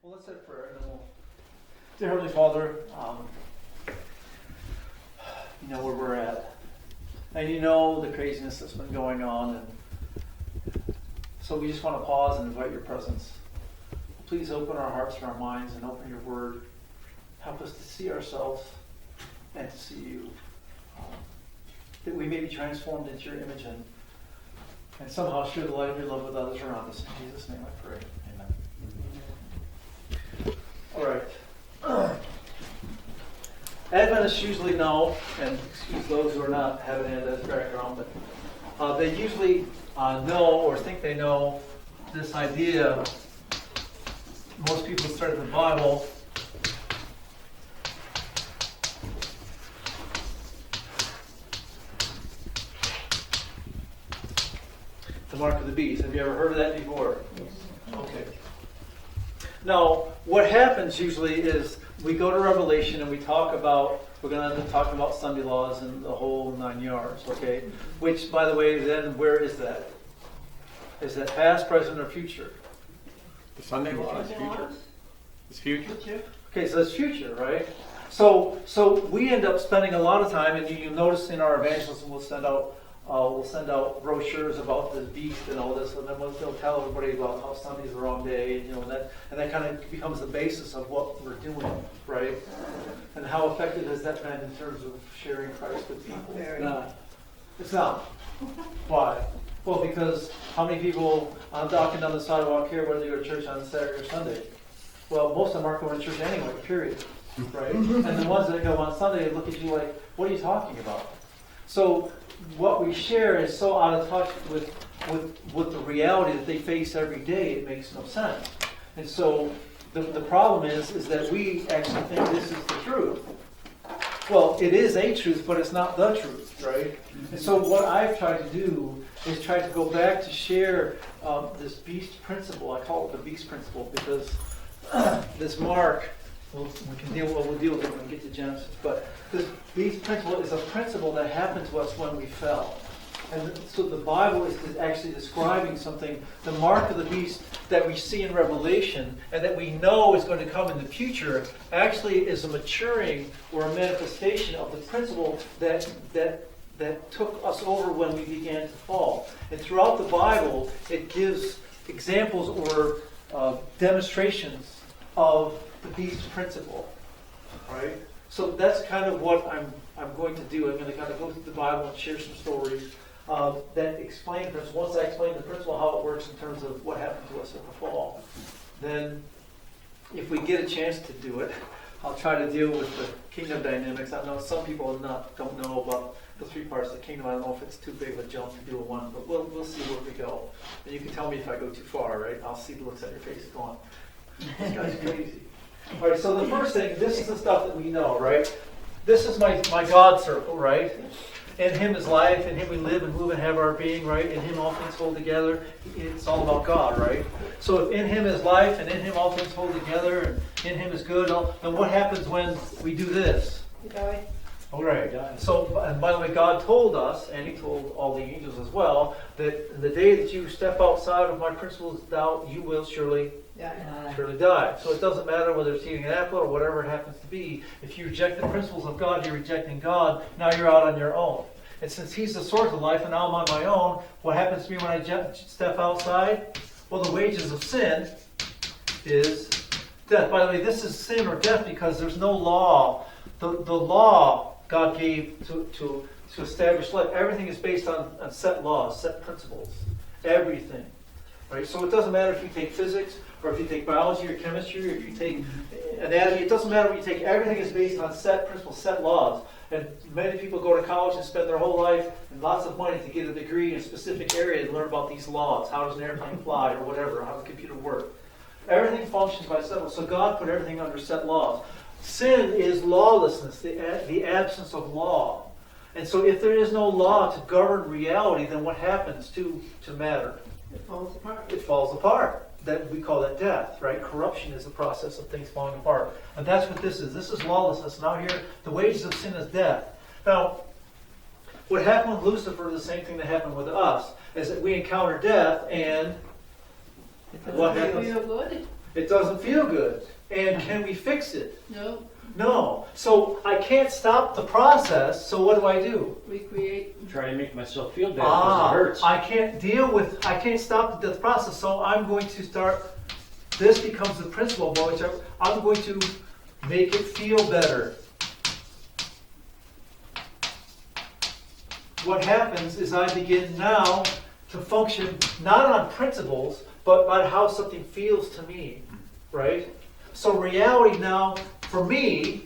Well, let's say prayer, and then we'll. Dear Heavenly Father, you know where we're at, and you know the craziness that's been going on, and so we just want to pause and invite your presence. Please open our hearts and our minds, and open your Word. Help us to see ourselves and to see you, that we may be transformed into your image and somehow share the light of your love with others around us. In Jesus' name, I pray. Amen. All right. Adventists usually know, and excuse those who are not having an Adventist background, but they usually know or think they know this idea. Most people start the Bible the mark of the beast. Have you ever heard of that before? Okay. Now, what happens usually is we go to Revelation and we're going to end up talking about Sunday laws and the whole 9 yards, okay? Which, by the way, then where is that? Is that past, present, or future? The Sunday law is future. It's future. Okay, so it's future, right? So we end up spending a lot of time, and you notice in our evangelism we'll send out brochures about the beast and all this, and then they'll tell everybody about how Sunday's the wrong day, and that kind of becomes the basis of what we're doing, right? And how effective has that been in terms of sharing Christ with people? It's not. Why? Well, because how many people walking down the sidewalk here, whether you go to church on Saturday or Sunday? Well, most of them aren't going to church anyway, period. Right? And the ones that go on Sunday look at you like, what are you talking about? So what we share is so out of touch with the reality that they face every day, it makes no sense. And so the problem is that we actually think this is the truth. Well, it is a truth, but it's not the truth, right? And so what I've tried to do is try to go back to share this beast principle. I call it the beast principle because this mark, we'll deal with it when we get to Genesis, but this beast principle is a principle that happened to us when we fell. And so the Bible is actually describing something, the mark of the beast that we see in Revelation and that we know is going to come in the future actually is a maturing or a manifestation of the principle that took us over when we began to fall. And throughout the Bible, it gives examples or demonstrations of the beast principle. Right? So that's kind of what I'm going to do. I'm going to kind of go through the Bible and share some stories that explain the principle. Once I explain the principle, how it works in terms of what happened to us at the fall, then if we get a chance to do it, I'll try to deal with the kingdom dynamics. I know some people don't know about the three parts of the kingdom. I don't know if it's too big of a jump to do a one, but we'll see where we go. And you can tell me if I go too far, right? I'll see the looks on your face going, this guy's crazy. All right, so the first thing, this is the stuff that we know, right? This is my God circle, right? In Him is life, in Him we live and move and have our being, right? In Him all things hold together. It's all about God, right? So if in Him is life and in Him all things hold together and in Him is good, then what happens when we do this? You die. All right. So, and by the way, God told us, and He told all the angels as well, that the day that you step outside of my principles, you will surely die. So it doesn't matter whether it's eating an apple or whatever it happens to be. If you reject the principles of God, you're rejecting God. Now you're out on your own. And since He's the source of life and now I'm on my own, what happens to me when I step outside? Well, the wages of sin is death. By the way, this is sin or death because there's no law. The law God gave to establish life, everything is based on set laws, set principles. Everything. Right? So it doesn't matter if you take physics, or if you take biology or chemistry, or if you take anatomy, it doesn't matter what you take. Everything is based on set principles, set laws. And many people go to college and spend their whole life and lots of money to get a degree in a specific area and learn about these laws. How does an airplane fly, or whatever, how does a computer work? Everything functions by set laws. So God put everything under set laws. Sin is lawlessness, the absence of law. And so if there is no law to govern reality, then what happens to matter? It falls apart. It falls apart. That we call that death, right? Corruption is the process of things falling apart. And that's what this is. This is lawlessness. Now here, the wages of sin is death. Now, what happened with Lucifer is the same thing that happened with us, is that we encounter death and what happens? Feel good. It doesn't feel good. And can we fix it? No, No. So I can't stop the process, so what do? recreate. I'm trying to make myself feel better because it hurts. I can't stop the process, so I'm going to start, this becomes the principle by which I'm going to make it feel better. What happens is I begin now to function not on principles, but on how something feels to me, right? So reality now, for me,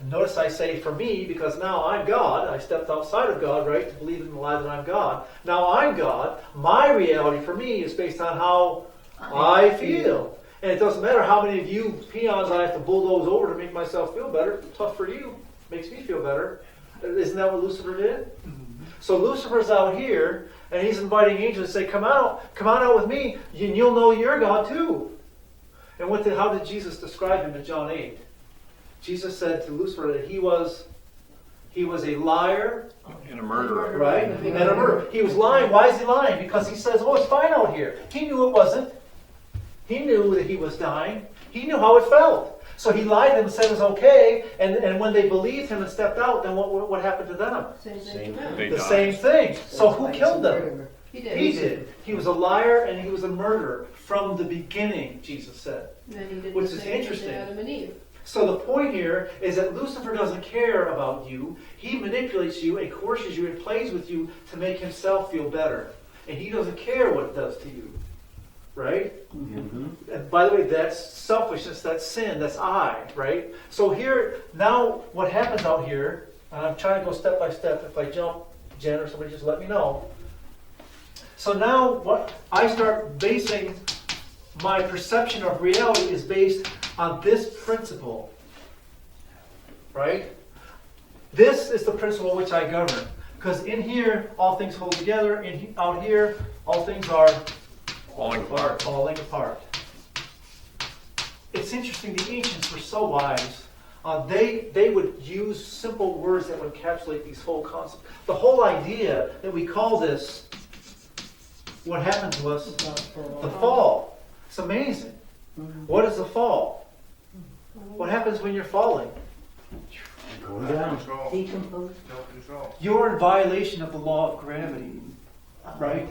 and notice I say for me because now I'm God. I stepped outside of God, right, to believe in the lie that I'm God. Now I'm God. My reality for me is based on how I feel. And it doesn't matter how many of you peons I have to bulldoze over to make myself feel better. Tough for you. Makes me feel better. Isn't that what Lucifer did? So Lucifer's out here, and he's inviting angels to say, come on out with me, and you'll know you're God too. And how did Jesus describe him in John 8? Jesus said to Lucifer that he was a liar, And a murderer. right? And a murderer. He was lying. Why is he lying? Because he says, oh, it's fine out here. He knew it wasn't. He knew that he was dying. He knew how it felt. So he lied to them and said it was okay. And when they believed him and stepped out, then what happened to them? Same Same thing. thing. They The died. same thing. So who killed them? He did. He did. He was a liar and he was a murderer from the beginning, Jesus said. And then he did Which the is same interesting. to Adam and Eve. So the point here is that Lucifer doesn't care about you. He manipulates you and coerces you and plays with you to make himself feel better. And he doesn't care what it does to you. Right? Mm-hmm. And by the way, that's selfishness, that's sin, that's I, right? So here, now what happens out here, and I'm trying to go step by step. If I jump, Jen or somebody just let me know. So now what I start basing my perception of reality is based on this principle, right? This is the principle which I govern. Because in here, all things hold together. Out here, all things are Falling apart. falling apart. It's interesting, the ancients were so wise. They would use simple words that would encapsulate these whole concepts. The whole idea that we call this, what happened to us, the fall. It's amazing. What is the fall? What happens when you're falling? Going down. Decompose. Self-control. You're in violation of the law of gravity, right?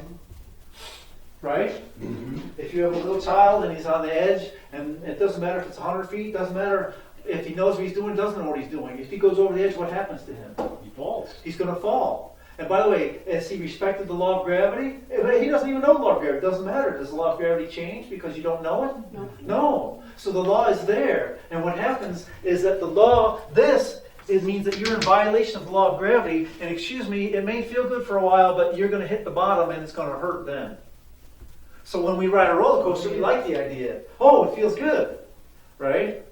Right? Mm-hmm. If you have a little child and he's on the edge, and it doesn't matter if it's 100 feet, doesn't matter if he knows what he's doing, doesn't know what he's doing. If he goes over the edge, what happens to him? He falls. He's going to fall. And by the way, has he respected the law of gravity? He doesn't even know the law of gravity. It doesn't matter. Does the law of gravity change because you don't know it? No. No. So the law is there. And what happens is that the law, it means that you're in violation of the law of gravity. And excuse me, it may feel good for a while, but you're going to hit the bottom and it's going to hurt then. So when we ride a roller coaster, we like the idea. Oh, it feels good, right?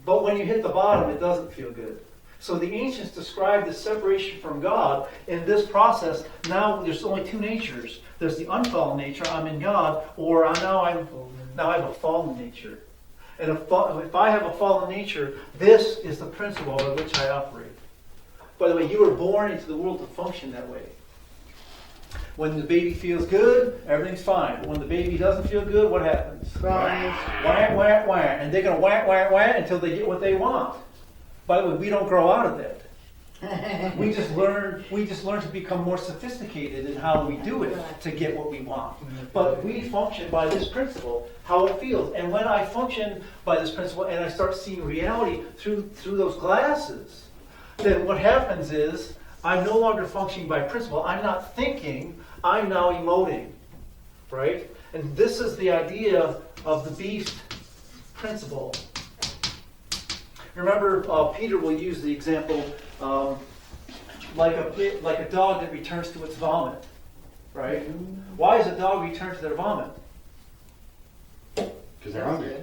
But when you hit the bottom, it doesn't feel good. So the ancients described the separation from God in this process. Now there's only two natures. There's the unfallen nature, I'm in God, or now I have a fallen nature. And if I have a fallen nature, this is the principle by which I operate. By the way, you were born into the world to function that way. When the baby feels good, everything's fine. But when the baby doesn't feel good, what happens? Cries. Wah, wah, wah. And they're going to wah, wah, wah until they get what they want. By the way, we don't grow out of that. We just learn to become more sophisticated in how we do it to get what we want. But we function by this principle, how it feels. And when I function by this principle and I start seeing reality through those glasses, then what happens is I'm no longer functioning by principle. I'm not thinking, I'm now emoting, right? And this is the idea of the beast principle. Remember, Peter will use the example like a dog that returns to its vomit, right? Why does a dog return to their vomit? Because they're hungry.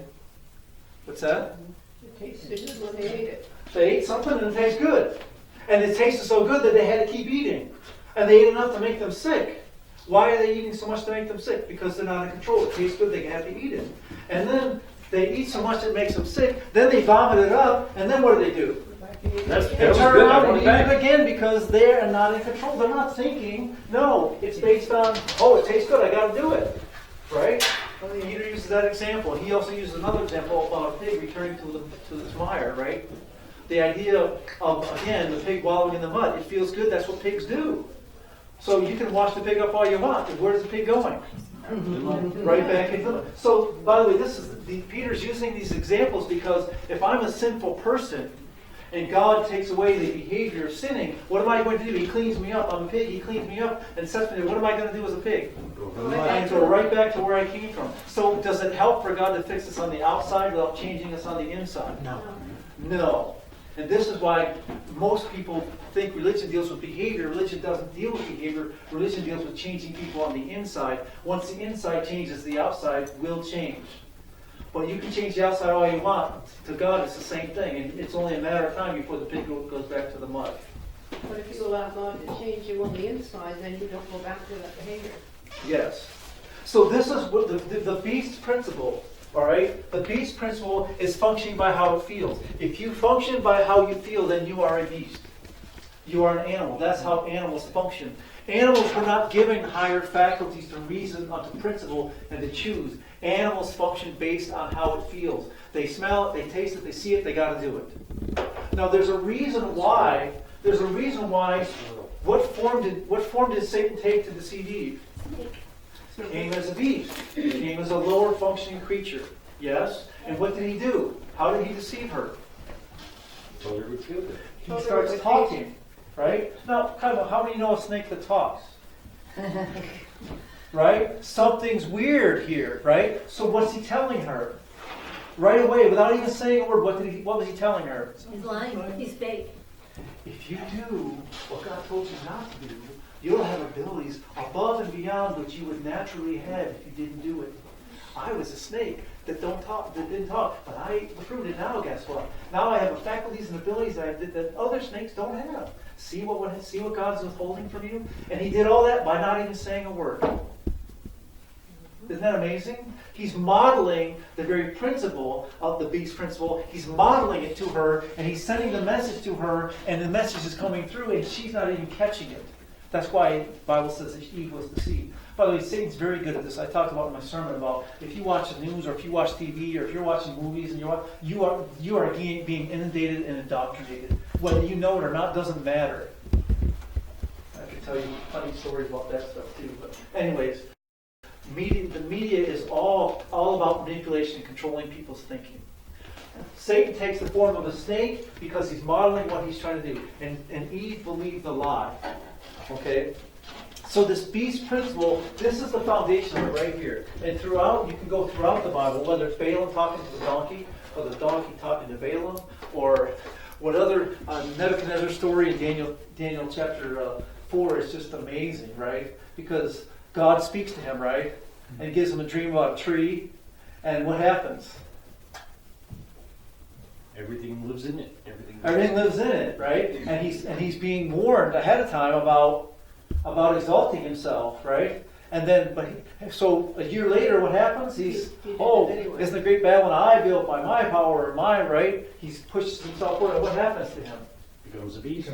What's that? It tasted good when they ate it. They ate something and it tastes good. And it tasted so good that they had to keep eating. And they ate enough to make them sick. Why are they eating so much to make them sick? Because they're not in control. It tastes good, they have to eat it. And then they eat so much it makes them sick. Then they vomit it up. And then what do? That's They that was turn good. around I and want eat it back. it again because they're not in control. They're not thinking. No, it's based on, oh, it tastes good, I got to do it. Right? Oh, yeah. Peter uses that example. He also uses another example about a pig returning to its mire, right? The idea of, again, the pig wallowing in the mud. It feels good. That's what pigs do. So you can wash the pig up all you want. But where's the pig going? Right back into it. So, by the way, Peter's using these examples because if I'm a sinful person and God takes away the behavior of sinning, what am I going to do? He cleans me up. I'm a pig. He cleans me up and sets me there. What am I going to do as a pig? I go right back to where I came from. So, does it help for God to fix us on the outside without changing us on the inside? No. No. And this is why most people think religion deals with behavior. Religion doesn't deal with behavior. Religion deals with changing people on the inside. Once the inside changes, the outside will change. But you can change the outside all you want. To God, it's the same thing. And it's only a matter of time before the pig goes back to the mud. But if you allow God to change you on the inside, then you don't go back to that behavior. Yes. So this is what the beast principle. All right? The beast principle is functioning by how it feels. If you function by how you feel, then you are a beast. You are an animal. That's how animals function. Animals were not given higher faculties to reason, to principle, and to choose. Animals function based on how it feels. They smell it, they taste it, they see it, they got to do it. Now, there's a reason why. There's a reason why. What form did Satan take to deceive Eve? He came as a beast. He came as a lower functioning creature. Yes? And what did he do? How did he deceive her? Told her we feel good. He starts talking. Right? Now, how many know a snake that talks? Right? Something's weird here, right? So what's he telling her? Right away, without even saying a word, what was he telling her? He's lying. He's fake. If you do what God told you not to do, you'll have abilities above and beyond what you would naturally have if you didn't do it. I was a snake that didn't talk, but I ate the fruit, and now guess what? Now I have faculties and abilities that other snakes don't have. See what God's withholding from you? And he did all that by not even saying a word. Isn't that amazing? He's modeling the very principle of the beast principle. He's modeling it to her, and he's sending the message to her, and the message is coming through, and she's not even catching it. That's why the Bible says that Eve was deceived. By the way, Satan's very good at this. I talked about in my sermon about if you watch the news or if you watch TV or if you're watching movies and you are being inundated and indoctrinated. Whether you know it or not doesn't matter. I can tell you funny stories about that stuff too. But anyways, the media is all about manipulation and controlling people's thinking. Satan takes the form of a snake because he's modeling what he's trying to do. And Eve believed the lie. Okay? So this beast principle, this is the foundation of it right here. And you can go throughout the Bible, whether it's Balaam talking to the donkey, or the donkey talking to Balaam, or what other Nebuchadnezzar story in Daniel chapter 4 is just amazing, right? Because God speaks to him, right? And he gives him a dream about a tree. And what happens? Everything lives in it. Everything lives in it, right? And he's being warned ahead of time about exalting himself, right? And then, so a year later, what happens? He's anyway. Isn't the great Babylon I built by my power or my right? He's pushed himself forward. And what happens to him? Becomes a beast.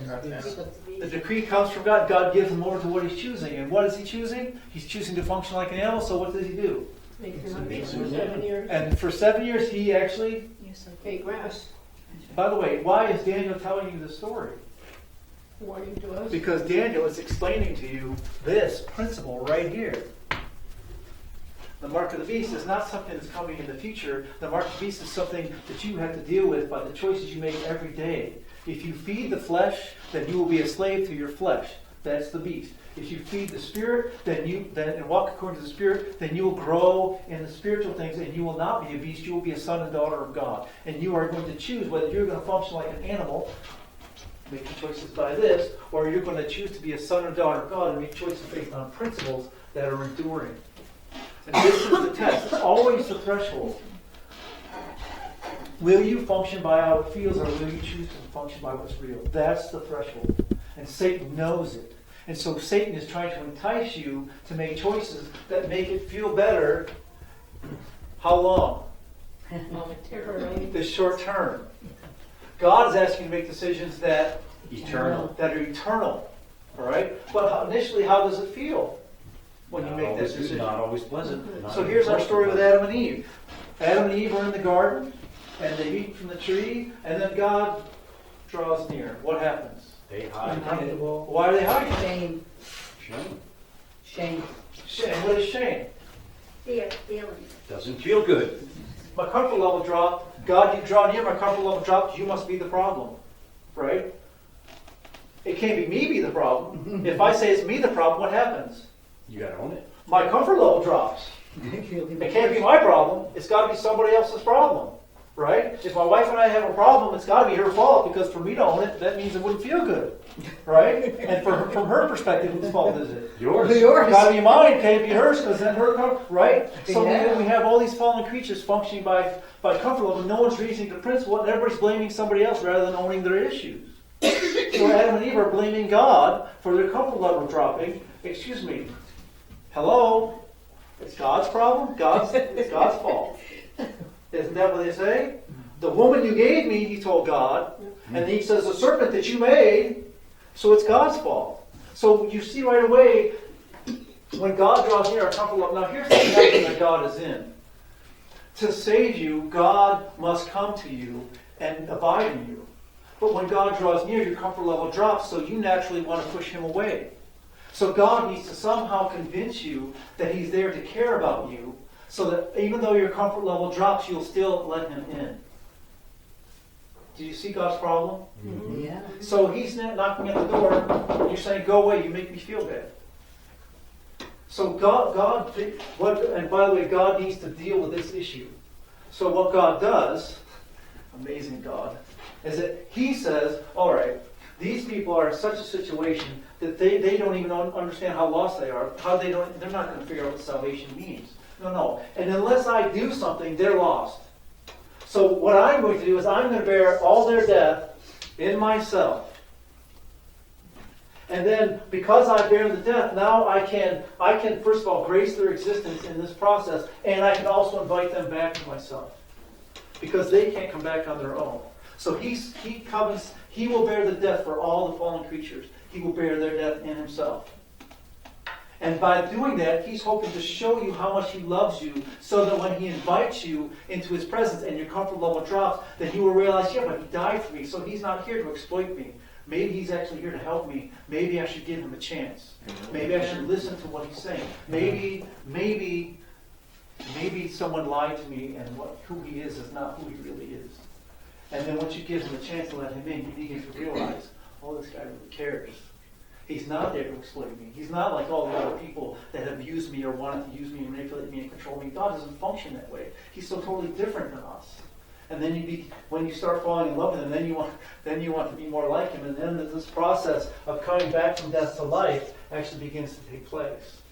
The decree comes from God. God gives him over to what he's choosing. And what is he choosing? He's choosing to function like an animal. So what does he do? Makes him up for 7 years. And for 7 years, he actually. Ate grass. By the way, why is Daniel telling you this story? Warning to us. Because Daniel is explaining to you this principle right here. The mark of the beast is not something that's coming in the future. The mark of the beast is something that you have to deal with by the choices you make every day. If you feed the flesh, then you will be a slave to your flesh. That's the beast. If you feed the Spirit, and walk according to the Spirit, then you will grow in the spiritual things, and you will not be a beast. You will be a son and daughter of God. And you are going to choose whether you're going to function like an animal, making choices by this, or you're going to choose to be a son or daughter of God and make choices based on principles that are enduring. And this is the test. It's always the threshold. Will you function by how it feels, or will you choose to function by what's real? That's the threshold. And Satan knows it. And so Satan is trying to entice you to make choices that make it feel better. How long? Momentarily. The short term. God is asking you to make decisions that Eternal. are eternal. All right? But initially, how does it feel? when you Not make that always- decision. Not always pleasant. not So here's our always story with pleasant. Adam and Eve. Adam and Eve are in the garden, and they eat from the tree, and then God draws near. What happens? They hide. Uncomfortable. Why are they hiding? Shame, Shame. shame. Shame. What is shame? Feelings. Doesn't feel good. My comfort level dropped. God, you draw near, my comfort level dropped. You must be the problem, right? It can't be me be the problem. If I say it's me the problem, what happens? You gotta own it. My comfort level drops. It can't be my problem. It's got to be somebody else's problem, right? If my wife and I have a problem, it's got to be her fault, because for me to own it, that means it wouldn't feel good, right? And from her perspective, whose fault is it? Yours. It's got to be mine. Can't be hers, because then right? So Yeah. we have all these fallen creatures functioning by comfort level. No one's reasoning the principle, and everybody's blaming somebody else rather than owning their issues. So Adam and Eve are blaming God for their comfort level dropping. Excuse me. Hello? It's God's problem? It's God's fault. Isn't that what they say? The woman you gave me, he told God. And he says, the serpent that you made, so it's God's fault. So you see right away, when God draws near our comfort level. Now here's the connection that God is in. To save you, God must come to you and abide in you. But when God draws near, your comfort level drops, so you naturally want to push him away. So God needs to somehow convince you that he's there to care about you, so that even though your comfort level drops, you'll still let him in. Do you see God's problem? Yeah. So he's not knocking at the door, and you're saying, go away, you make me feel bad. So and by the way, God needs to deal with this issue. So what God does, amazing God, is that he says, all right, these people are in such a situation that they don't even understand how lost they are. They're not going to figure out what salvation means. No. And unless I do something, they're lost. So what I'm going to do is I'm going to bear all their death in myself. And then because I bear the death, now I can first of all grace their existence in this process, and I can also invite them back to myself. Because they can't come back on their own. So he will bear the death for all the fallen creatures. He will bear their death in himself. And by doing that, he's hoping to show you how much he loves you, so that when he invites you into his presence and your comfort level drops, that you will realize, yeah, but he died for me, so he's not here to exploit me. Maybe he's actually here to help me. Maybe I should give him a chance. Maybe I should listen to what he's saying. Maybe someone lied to me, and who he is not who he really is. And then once you give him a chance to let him in, you begin to realize, oh, this guy really cares. He's not there to exploit me. He's not like all the other people that have used me or wanted to use me, manipulate me, and control me. God doesn't function that way. He's so totally different than us. And then when you start falling in love with him, then you want to be more like him. And then this process of coming back from death to life actually begins to take place.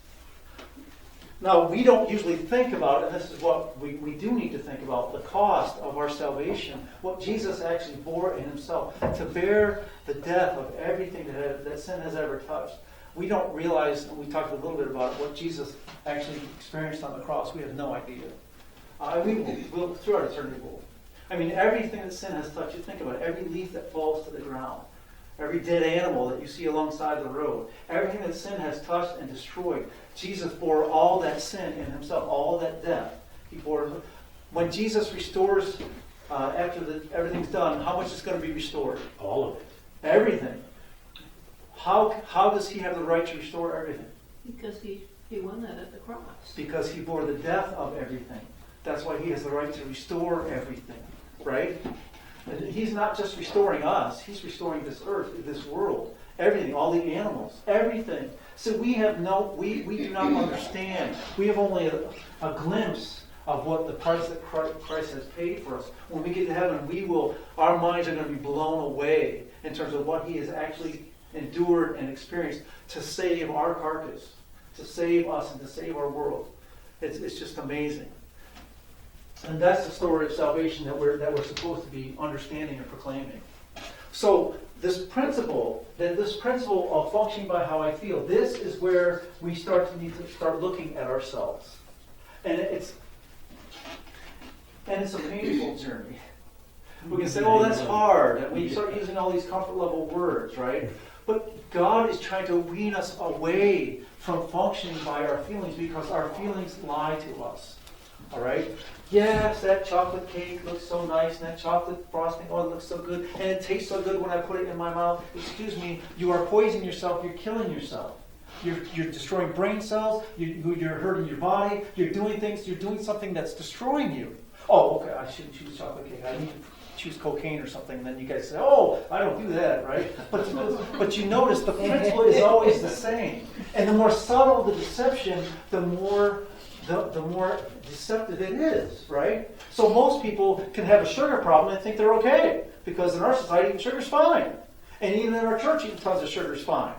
Now, we don't usually think about, and this is what we do need to think about, the cost of our salvation, what Jesus actually bore in himself, to bear the death of everything that sin has ever touched. We don't realize, and we talked a little bit about it, what Jesus actually experienced on the cross. We have no idea. We'll throughout eternity, I mean, everything that sin has touched, you think about it, every leaf that falls to the ground, every dead animal that you see alongside the road, everything that sin has touched and destroyed, Jesus bore all that sin in himself, all that death. He bore. When Jesus restores, after everything's done, how much is going to be restored? All of it. Everything. How does he have the right to restore everything? Because he won that at the cross. Because he bore the death of everything. That's why he has the right to restore everything, right? And he's not just restoring us, he's restoring this earth, this world, everything, all the animals, everything. So we do not understand. We have only a glimpse of what the price that Christ has paid for us. When we get to heaven, our minds are going to be blown away in terms of what he has actually endured and experienced to save our carcass, to save us and to save our world. It's just amazing. And that's the story of salvation that we're supposed to be understanding and proclaiming. So this principle of functioning by how I feel, this is where we need to start looking at ourselves. And it's a painful journey. We can say, oh, that's hard. And we start using all these comfort level words, right? But God is trying to wean us away from functioning by our feelings because our feelings lie to us. All right? Yes, that chocolate cake looks so nice, and that chocolate frosting, oh, it looks so good, and it tastes so good when I put it in my mouth. Excuse me, you are poisoning yourself, you're killing yourself. You're destroying brain cells, you're hurting your body, you're doing something that's destroying you. Oh, okay, I shouldn't choose chocolate cake, I need to choose cocaine or something, and then you guys say, oh, I don't do that, right? But you notice the principle is always the same. And the more subtle the deception, the more deceptive it is, right? So most people can have a sugar problem and think they're okay, because in our society, eating sugar's fine. And even in our church, eating tons of sugar's fine,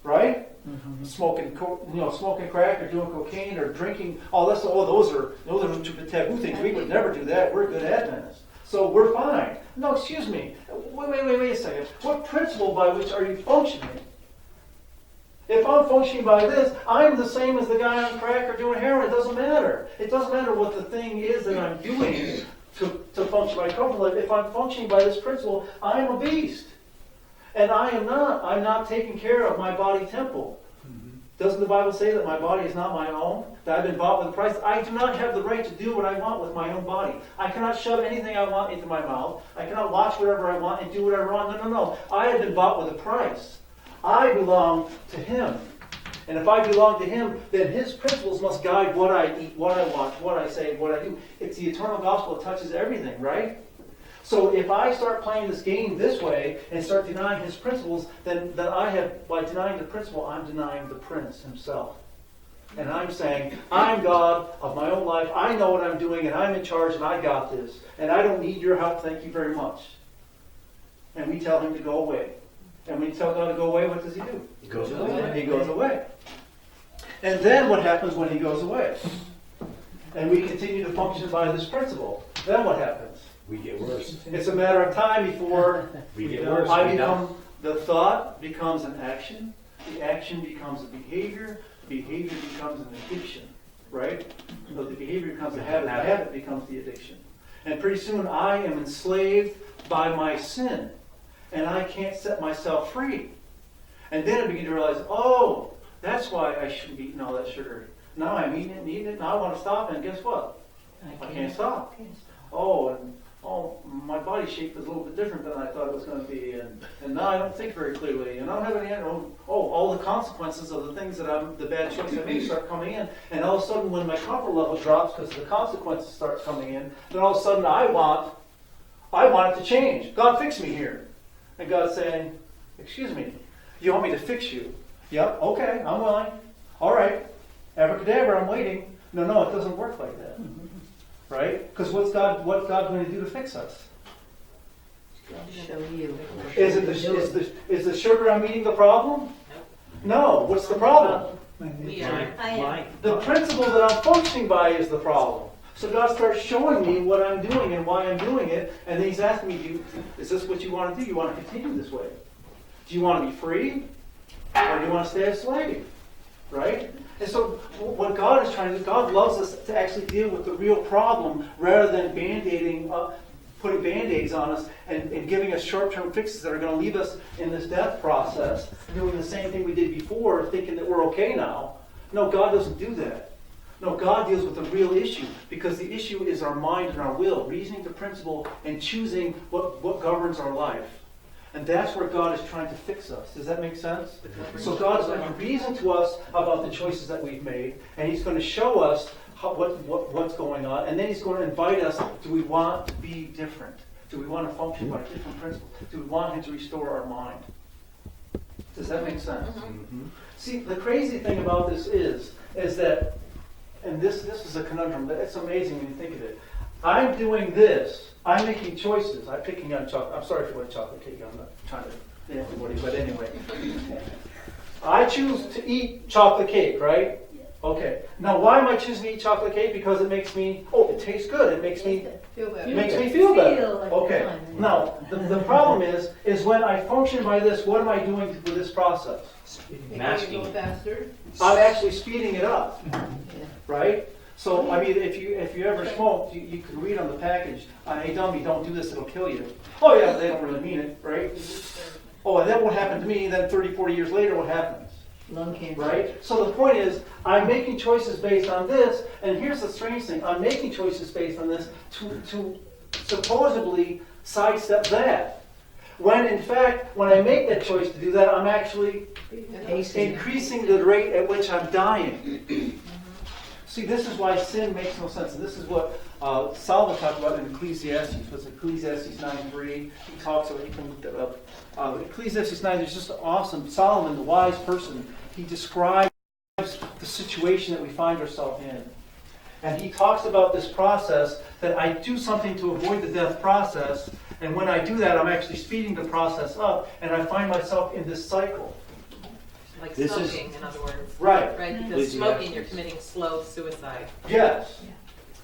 right? Mm-hmm. Smoking crack or doing cocaine or drinking, those are taboo things. We would never do that. We're good Adventists. So we're fine. No, excuse me. Wait a second. What principle by which are you functioning? If I'm functioning by this, I'm the same as the guy on crack or doing heroin. It doesn't matter. It doesn't matter what the thing is that I'm doing to function by comfort life. If I'm functioning by this principle, I'm a beast. And I'm not taking care of my body temple. Doesn't the Bible say that my body is not my own? That I've been bought with a price? I do not have the right to do what I want with my own body. I cannot shove anything I want into my mouth. I cannot watch whatever I want and do whatever I want. No. I have been bought with a price. I belong to Him. And if I belong to Him, then His principles must guide what I eat, what I watch, what I say, what I do. It's the eternal gospel. It touches everything, right? So if I start playing this game this way and start denying His principles, then I have, by denying the principle, I'm denying the Prince Himself. And I'm saying, I'm God of my own life. I know what I'm doing, and I'm in charge, and I got this. And I don't need your help. Thank you very much. And we tell Him to go away. And when you tell God to go away, what does He do? He goes away. He goes away. And then what happens when He goes away? And we continue to function by this principle. Then what happens? We get worse. It's a matter of time before We get worse. the thought becomes an action, the action becomes a behavior, the behavior becomes an addiction, right? So the behavior becomes a habit, the habit becomes the addiction. And pretty soon I am enslaved by my sin, and I can't set myself free. And then I begin to realize, oh, that's why I shouldn't be eating all that sugar. Now I'm eating it, now I want to stop, and guess what? I can't stop. My body shape is a little bit different than I thought it was going to be, and now I don't think very clearly, and I don't have any, all the consequences of the things the bad choices I make start coming in, and all of a sudden when my comfort level drops because the consequences start coming in, then all of a sudden I want it to change. God, fix me here. And God's saying, excuse me, you want me to fix you? Yep, okay, I'm willing. All right, abracadabra, I'm waiting. No, it doesn't work like that. Right? Because what's God going to do to fix us? Show you. Is the sugar I'm eating the problem? No. What's the problem? We are. I am. The principle that I'm functioning by is the problem. So God starts showing me what I'm doing and why I'm doing it, and then He's asking me, is this what you want to do? You want to continue this way? Do you want to be free? Or do you want to stay a slave? Right? And so what God is trying to do, God loves us to actually deal with the real problem rather than putting Band-Aids on us and giving us short-term fixes that are going to leave us in this death process, doing the same thing we did before, thinking that we're okay now. No, God doesn't do that. No, God deals with the real issue, because the issue is our mind and our will, reasoning the principle and choosing what governs our life. And that's where God is trying to fix us. Does that make sense? So God is going to reason to us about the choices that we've made, and He's going to show us what's going on, and then He's going to invite us, do we want to be different? Do we want to function by different principles? Do we want Him to restore our mind? Does that make sense? Mm-hmm. See, the crazy thing about this is that, and this is a conundrum, it's amazing when you think of it. I'm doing this. I'm making choices. I'm picking on chocolate. I'm sorry for what chocolate cake. I'm not trying to hit anybody, but anyway. I choose to eat chocolate cake, right? Okay. Now, why am I choosing to eat chocolate cake? Because it makes me, it tastes good. It makes me Feel better. It makes me feel better. like Okay. fun. Now, the problem is when I function by this, what am I doing with this process? Masking. Go faster. I'm actually speeding it up, Yeah. right? So, I mean, if you ever smoked, you could read on the package, hey dummy, don't do this, it'll kill you. Oh yeah, they don't really mean it, right? Oh, and that won't happen to me, then 30, 40 years later, what happens? Lung cancer. Right? So the point is, I'm making choices based on this, and here's the strange thing, I'm making choices based on this to supposedly sidestep that. When in fact, when I make that choice to do that, I'm actually increasing the rate at which I'm dying. See, this is why sin makes no sense. And this is what Solomon talked about in Ecclesiastes. It's Ecclesiastes 9:3. He talks about, you can look that up. Ecclesiastes 9 is just awesome. Solomon, the wise person, he describes the situation that we find ourselves in. And he talks about this process that I do something to avoid the death process. And when I do that, I'm actually speeding the process up. And I find myself in this cycle. Like This is- smoking, in other words. Right. Right, because Ecclesiastes. smoking, you're committing slow suicide. Yes.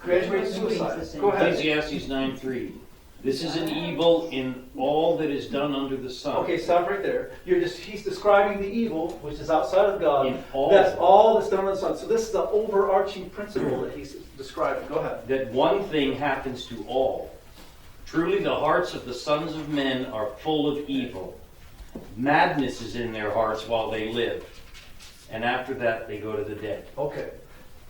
Graduated suicide. Go ahead. Ecclesiastes 9:3. This is an evil in all that is done under the sun. Okay, stop right there. He's describing the evil, which is outside of God. In all. That's all that's done on the sun. So this is the overarching principle that he's describing. Go ahead. That one thing happens to all. Truly the hearts of the sons of men are full of evil. Madness is in their hearts while they live. And after that they go to the dead. Okay.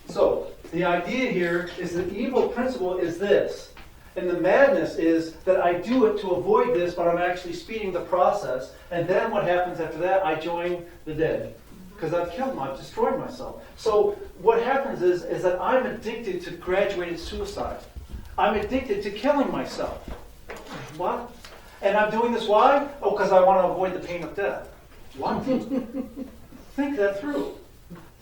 So the idea here is the evil principle is this. And the madness is that I do it to avoid this, but I'm actually speeding the process. And then what happens after that? I join the dead. Because I've killed them, I've destroyed myself. So what happens is that I'm addicted to graduated suicide. I'm addicted to killing myself. What? And I'm doing this why? Oh, because I want to avoid the pain of death. What? Think that through.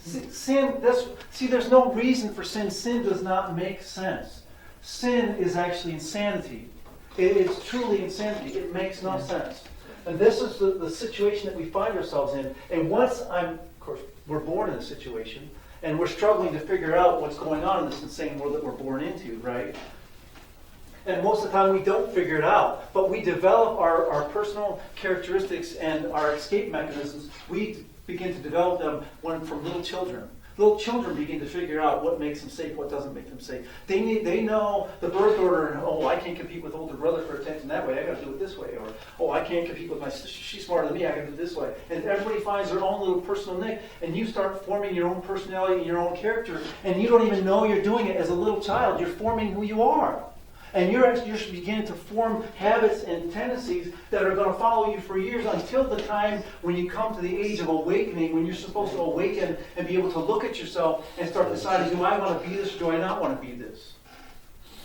Sin, there's no reason for sin. Sin does not make sense. Sin is actually insanity. It's truly insanity. It makes no sense. And this is the situation that we find ourselves in. And once of course, we're born in a situation, and we're struggling to figure out what's going on in this insane world that we're born into, right? And most of the time we don't figure it out, but we develop our personal characteristics and our escape mechanisms. We begin to develop them from little children. Little children begin to figure out what makes them safe, what doesn't make them safe. They know the birth order, and oh, I can't compete with older brother for attention that way. I got to do it this way, or oh, I can't compete with my sister. She's smarter than me. I got to do it this way. And everybody finds their own little personal niche, and you start forming your own personality and your own character, and you don't even know you're doing it as a little child. You're forming who you are. And you're beginning to form habits and tendencies that are going to follow you for years until the time when you come to the age of awakening, when you're supposed to awaken and be able to look at yourself and start deciding, do I want to be this or do I not want to be this?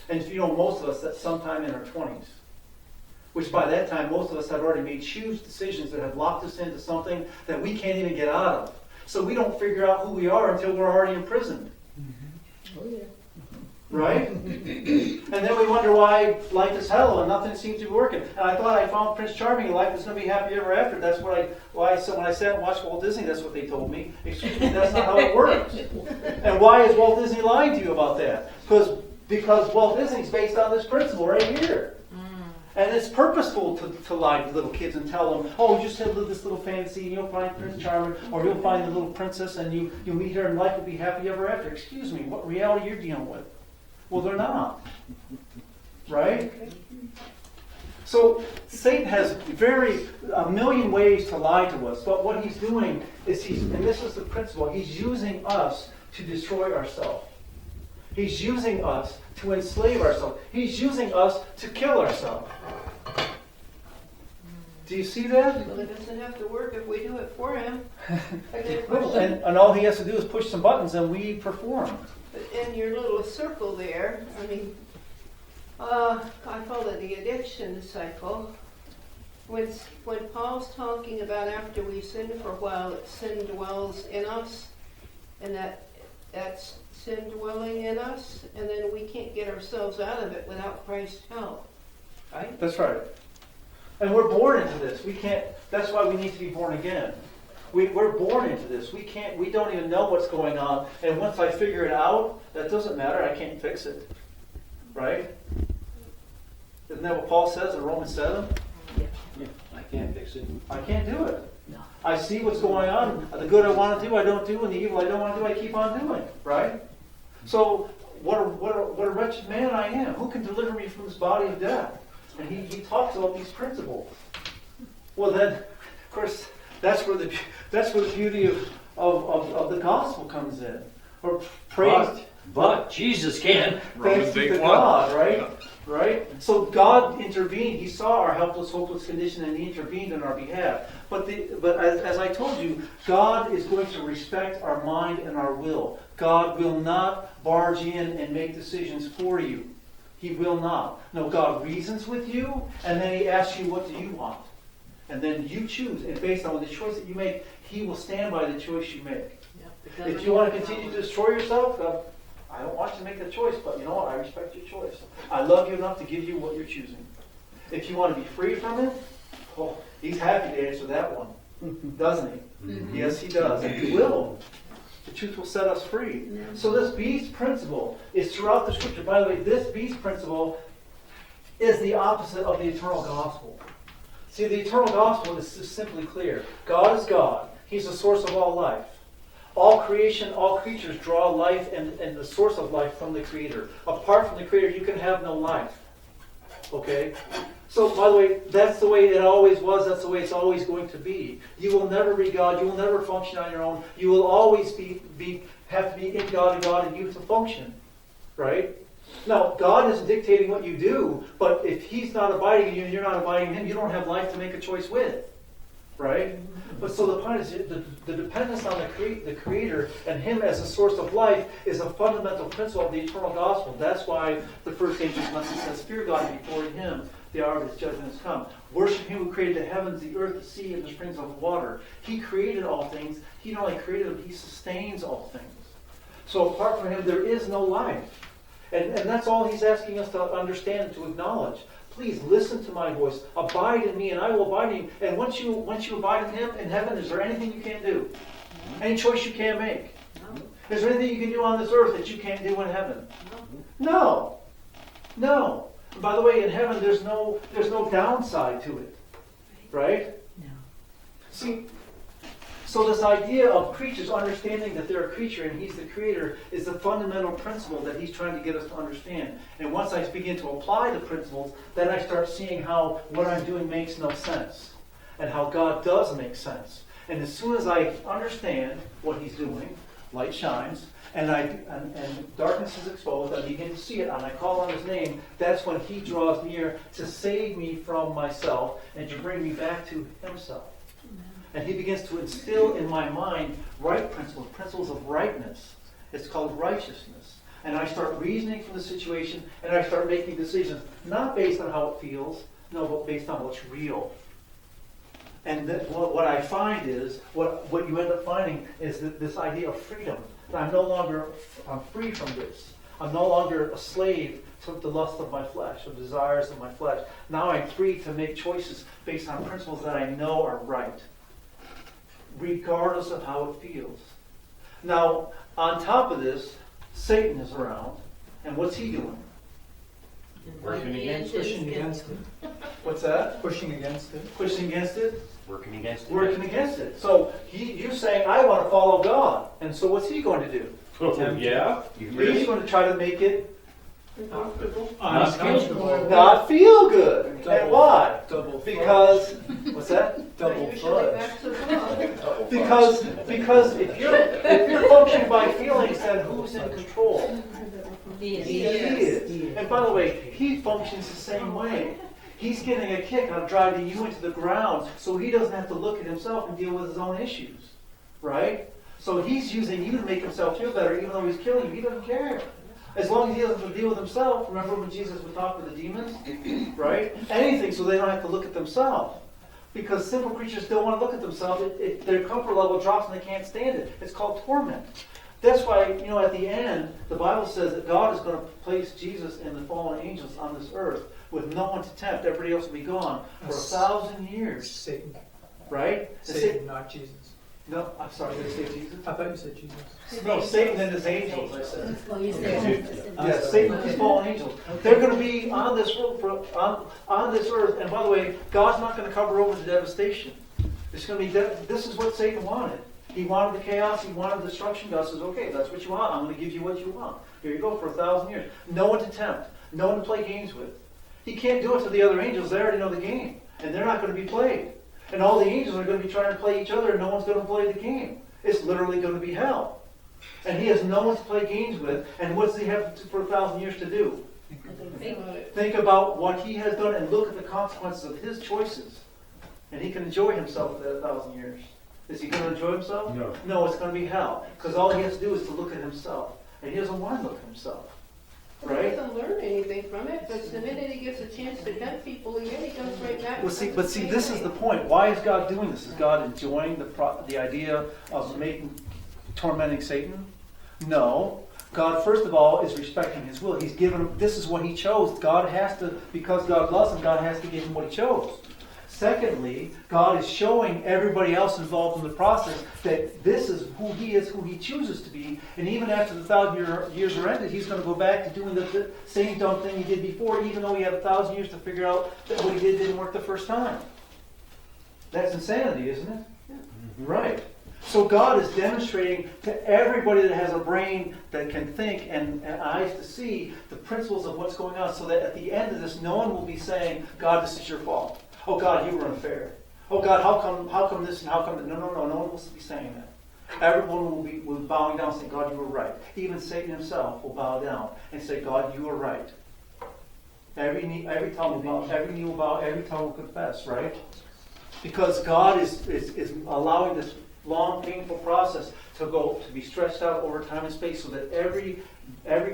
And you know, most of us, that's sometime in our 20s. Which by that time, most of us have already made huge decisions that have locked us into something that we can't even get out of. So we don't figure out who we are until we're already imprisoned. Oh, yeah. Right? And then we wonder why life is hell and nothing seems to be working. And I thought I found Prince Charming and life was going to be happy ever after. That's why I said when I sat and watched Walt Disney, that's what they told me. Excuse me, that's not how it works. And why is Walt Disney lying to you about that? Because Walt Disney's based on this principle right here. And it's purposeful to lie to little kids and tell them, oh, just live this little fantasy and you'll find Prince Charming, or you'll find the little princess and you'll meet her and life will be happy ever after. Excuse me, what reality you're dealing with? Well, they're not. Right? So Satan has a million ways to lie to us, but what he's doing is and this is the principle, he's using us to destroy ourselves. He's using us to enslave ourselves. He's using us to kill ourselves. Do you see that? Well, it doesn't have to work if we do it for him. I get a Well, question. and all he has to do is push some buttons and we perform. But in your little circle there, I mean, I call it the addiction cycle. When Paul's talking about after we sin for a while, sin dwells in us, and that's sin dwelling in us, and then we can't get ourselves out of it without Christ's help, right? That's right. And we're born into this. That's why we need to be born again. We're born into this. We don't even know what's going on. And once I figure it out, that doesn't matter. I can't fix it. Right? Isn't that what Paul says in Romans 7? Yeah, I can't fix it. I can't do it. I see what's going on. The good I want to do, I don't do. And the evil I don't want to do, I keep on doing. Right? So, what a wretched man I am. Who can deliver me from this body of death? And he talks about these principles. Well, then, of course, that's where the beauty of the gospel comes in. Or praise. But Jesus can. Thanks be to God, right? Right? So God intervened. He saw our helpless, hopeless condition, and He intervened on our behalf. But as I told you, God is going to respect our mind and our will. God will not barge in and make decisions for you. He will not. No, God reasons with you, and then He asks you, what do you want? And then you choose. And based on the choice that you make, He will stand by the choice you make. If you want to continue to destroy yourself, I don't want you to make that choice, but you know what? I respect your choice. I love you enough to give you what you're choosing. If you want to be free from it, well, He's happy to answer that one, doesn't He? Mm-hmm. Yes, He does. And He will. The truth will set us free. Yeah. So this beast principle is throughout the Scripture. By the way, this beast principle is the opposite of the eternal gospel. See, the eternal gospel is just simply clear. God is God. He's the source of all life. All creation, all creatures draw life and the source of life from the Creator. Apart from the Creator, you can have no life. Okay? So, by the way, that's the way it always was. That's the way it's always going to be. You will never be God. You will never function on your own. You will always have to be in God and God and you to function. Right? Now, God isn't dictating what you do, but if He's not abiding in you and you're not abiding in Him, you don't have life to make a choice with. Right? But so the point is, the dependence on the Creator and Him as a source of life is a fundamental principle of the eternal gospel. That's why the first angel's message says, fear God before Him, the hour of His judgment has come. Worship Him who created the heavens, the earth, the sea, and the springs of water. He created all things. He not only created them, He sustains all things. So apart from Him, there is no life. And that's all He's asking us to understand and to acknowledge. Please listen to my voice. Abide in me, and I will abide in you. And once you abide in Him in heaven, is there anything you can't do? Any choice you can't make? Is there anything you can do on this earth that you can't do in heaven? No. No. And by the way, in heaven, there's no downside to it, right? No. See. So this idea of creatures understanding that they're a creature and He's the Creator is the fundamental principle that He's trying to get us to understand. And once I begin to apply the principles, then I start seeing how what I'm doing makes no sense and how God does make sense. And as soon as I understand what He's doing, light shines, and darkness is exposed, I begin to see it, and I call on His name, that's when He draws near to save me from myself and to bring me back to Himself. And He begins to instill in my mind right principles of rightness. It's called righteousness. And I start reasoning from the situation, and I start making decisions, not based on how it feels, no, but based on what's real. And what I find is, what you end up finding is that this idea of freedom. That I'm free from this. I'm no longer a slave to the lust of my flesh, of desires of my flesh. Now I'm free to make choices based on principles that I know are right, regardless of how it feels. Now, on top of this, Satan is around, and what's he doing? Working against Pushing against it. What's that? Pushing against it. Pushing against it? Working against it. Working against it. So you're saying, I want to follow God. And so what's he going to do? Oh, yeah? You He's really? going to try to make it Uncomfortable. not feel good. And Double- why? double Because, what's that? Double Usually fudge. back to God. Because if you're functioning by feelings, then who's in control? He is. And by the way, He functions the same way. He's getting a kick out of driving you into the ground so He doesn't have to look at Himself and deal with His own issues. Right? So He's using you to make Himself feel better, even though He's killing you. He doesn't care. As long as He doesn't have to deal with Himself. Remember when Jesus would talk to the demons? Right? Anything so they don't have to look at themselves. Because simple creatures don't want to look at themselves. Their comfort level drops and they can't stand it. It's called torment. That's why, at the end, the Bible says that God is going to place Jesus and the fallen angels on this earth with no one to tempt. Everybody else will be gone for 1,000 years. Satan. Right? Satan, not Jesus. No, I'm sorry, did I say Jesus? I thought you said Jesus. No, Satan and his angels, I said. Well, you said. Yeah, Satan and his fallen angels. They're going to be on this earth, on this earth. And by the way, God's not going to cover over the devastation. It's going to be this is what Satan wanted. He wanted the chaos. He wanted destruction. God says, okay, that's what you want. I'm going to give you what you want. Here you go for 1,000 years. No one to tempt. No one to play games with. He can't do it to the other angels. They already know the game. And they're not going to be played. And all the angels are going to be trying to play each other and no one's going to play the game. It's literally going to be hell. And he has no one to play games with. And what does he have for 1,000 years to do? Think about what he has done and look at the consequences of his choices. And he can enjoy himself for that 1,000 years. Is he going to enjoy himself? No. No, it's going to be hell. Because all he has to do is to look at himself. And he doesn't want to look at himself. He Right? doesn't learn anything from it, but the minute he gets a chance to tempt people again, he comes right back. Well, see, but see, this is the point. Why is God doing this? Is God enjoying the idea of tormenting Satan? No. God, first of all, is respecting his will. He's given him, this is what he chose. God has to, because God loves him, God has to give him what he chose. Secondly, God is showing everybody else involved in the process that this is who he is, who he chooses to be. And even after the 1,000 years are ended, he's going to go back to doing the same dumb thing he did before, even though he had 1,000 years to figure out that what he did didn't work the first time. That's insanity, isn't it? Yeah. Right. So God is demonstrating to everybody that has a brain that can think and eyes to see the principles of what's going on, so that at the end of this, no one will be saying, God, this is your fault. Oh God, you were unfair. Oh God, how come this and how come that? No, no one will be saying that. Everyone will be bowing down and saying, God, you were right. Even Satan himself will bow down and say, God, you are right. Every tongue will bow, every knee will bow, every tongue will confess, right? Because God is allowing this long, painful process to be stretched out over time and space, so that every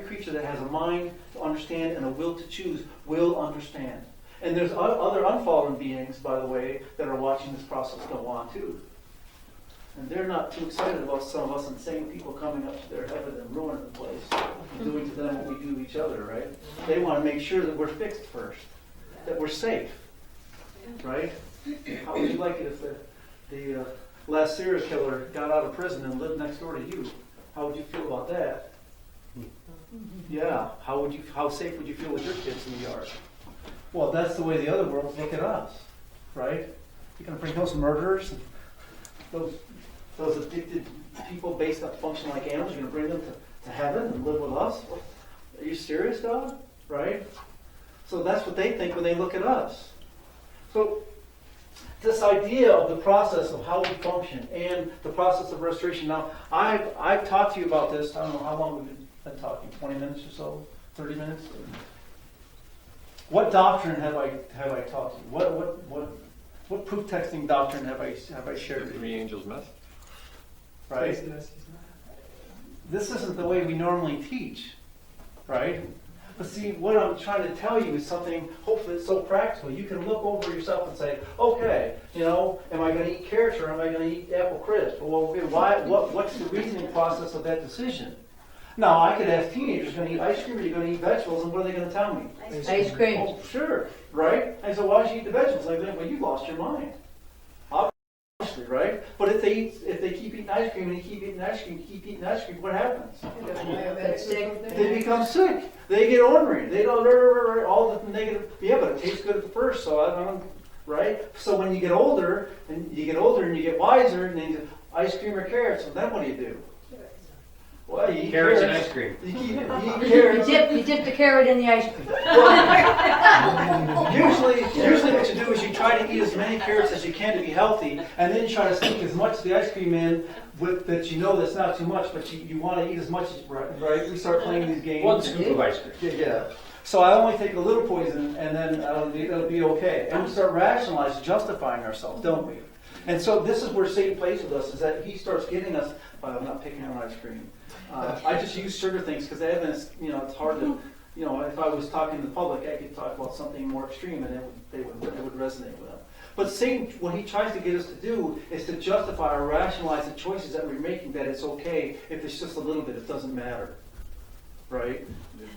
creature that has a mind to understand and a will to choose will understand. And there's other unfallen beings, by the way, that are watching this process go on too. And they're not too excited about some of us insane people coming up to their heaven and ruining the place, and doing to them what we do to each other, right? They want to make sure that we're fixed first, that we're safe, right? How would you like it if the last serial killer got out of prison and lived next door to you? How would you feel about that? Yeah. How safe would you feel with your kids in the yard? Well, that's the way the other worlds look at us, right? You're going to bring those murderers, those addicted people based on function like animals, you're going to bring them to heaven and live with us? Are you serious, God? Right? So that's what they think when they look at us. So this idea of the process of how we function and the process of restoration. Now, I've talked to you about this. I don't know how long we've been talking, 20 minutes or so, 30 minutes? What doctrine have I taught you? What proof texting doctrine have I shared The with you? three angels message. Right? This isn't the way we normally teach, right? But see, what I'm trying to tell you is something, hopefully it's so practical. You can look over yourself and say, okay, am I going to eat carrots or am I going to eat apple crisp? Well, what's the reasoning process of that decision? Now, I could ask teenagers, going to eat ice cream or are you going to eat vegetables, and what are they going to tell me? Ice cream. Oh, sure, right? I said, why would you eat the vegetables? I think, well, you lost your mind. Obviously, right? But if they keep eating ice cream and keep eating ice cream, what happens? They become sick. They get ornery. They don't all the negative. Yeah, but it tastes good at the first, so I don't. Right? So when you get older and you get wiser, and then you ice cream or carrots, and then what do? Well, you eat Carrots and ice cream. You eat carrots. You dip the carrot in the ice cream. Usually what you do is you try to eat as many carrots as you can to be healthy, and then you try to sneak as much of the ice cream in that that's not too much, but you want to eat as much as, right? We start playing these games. One scoop of ice cream. Yeah. So I only take a little poison, and then it'll be okay. And we start rationalizing, justifying ourselves, don't we? And so this is where Satan plays with us, is that he starts getting us, I'm not picking on ice cream. I just use sugar things because it's hard to, if I was talking to the public, I could talk about something more extreme and it would resonate with them. But Satan, what he tries to get us to do is to justify or rationalize the choices that we're making, that it's okay if it's just a little bit, it doesn't matter. Right?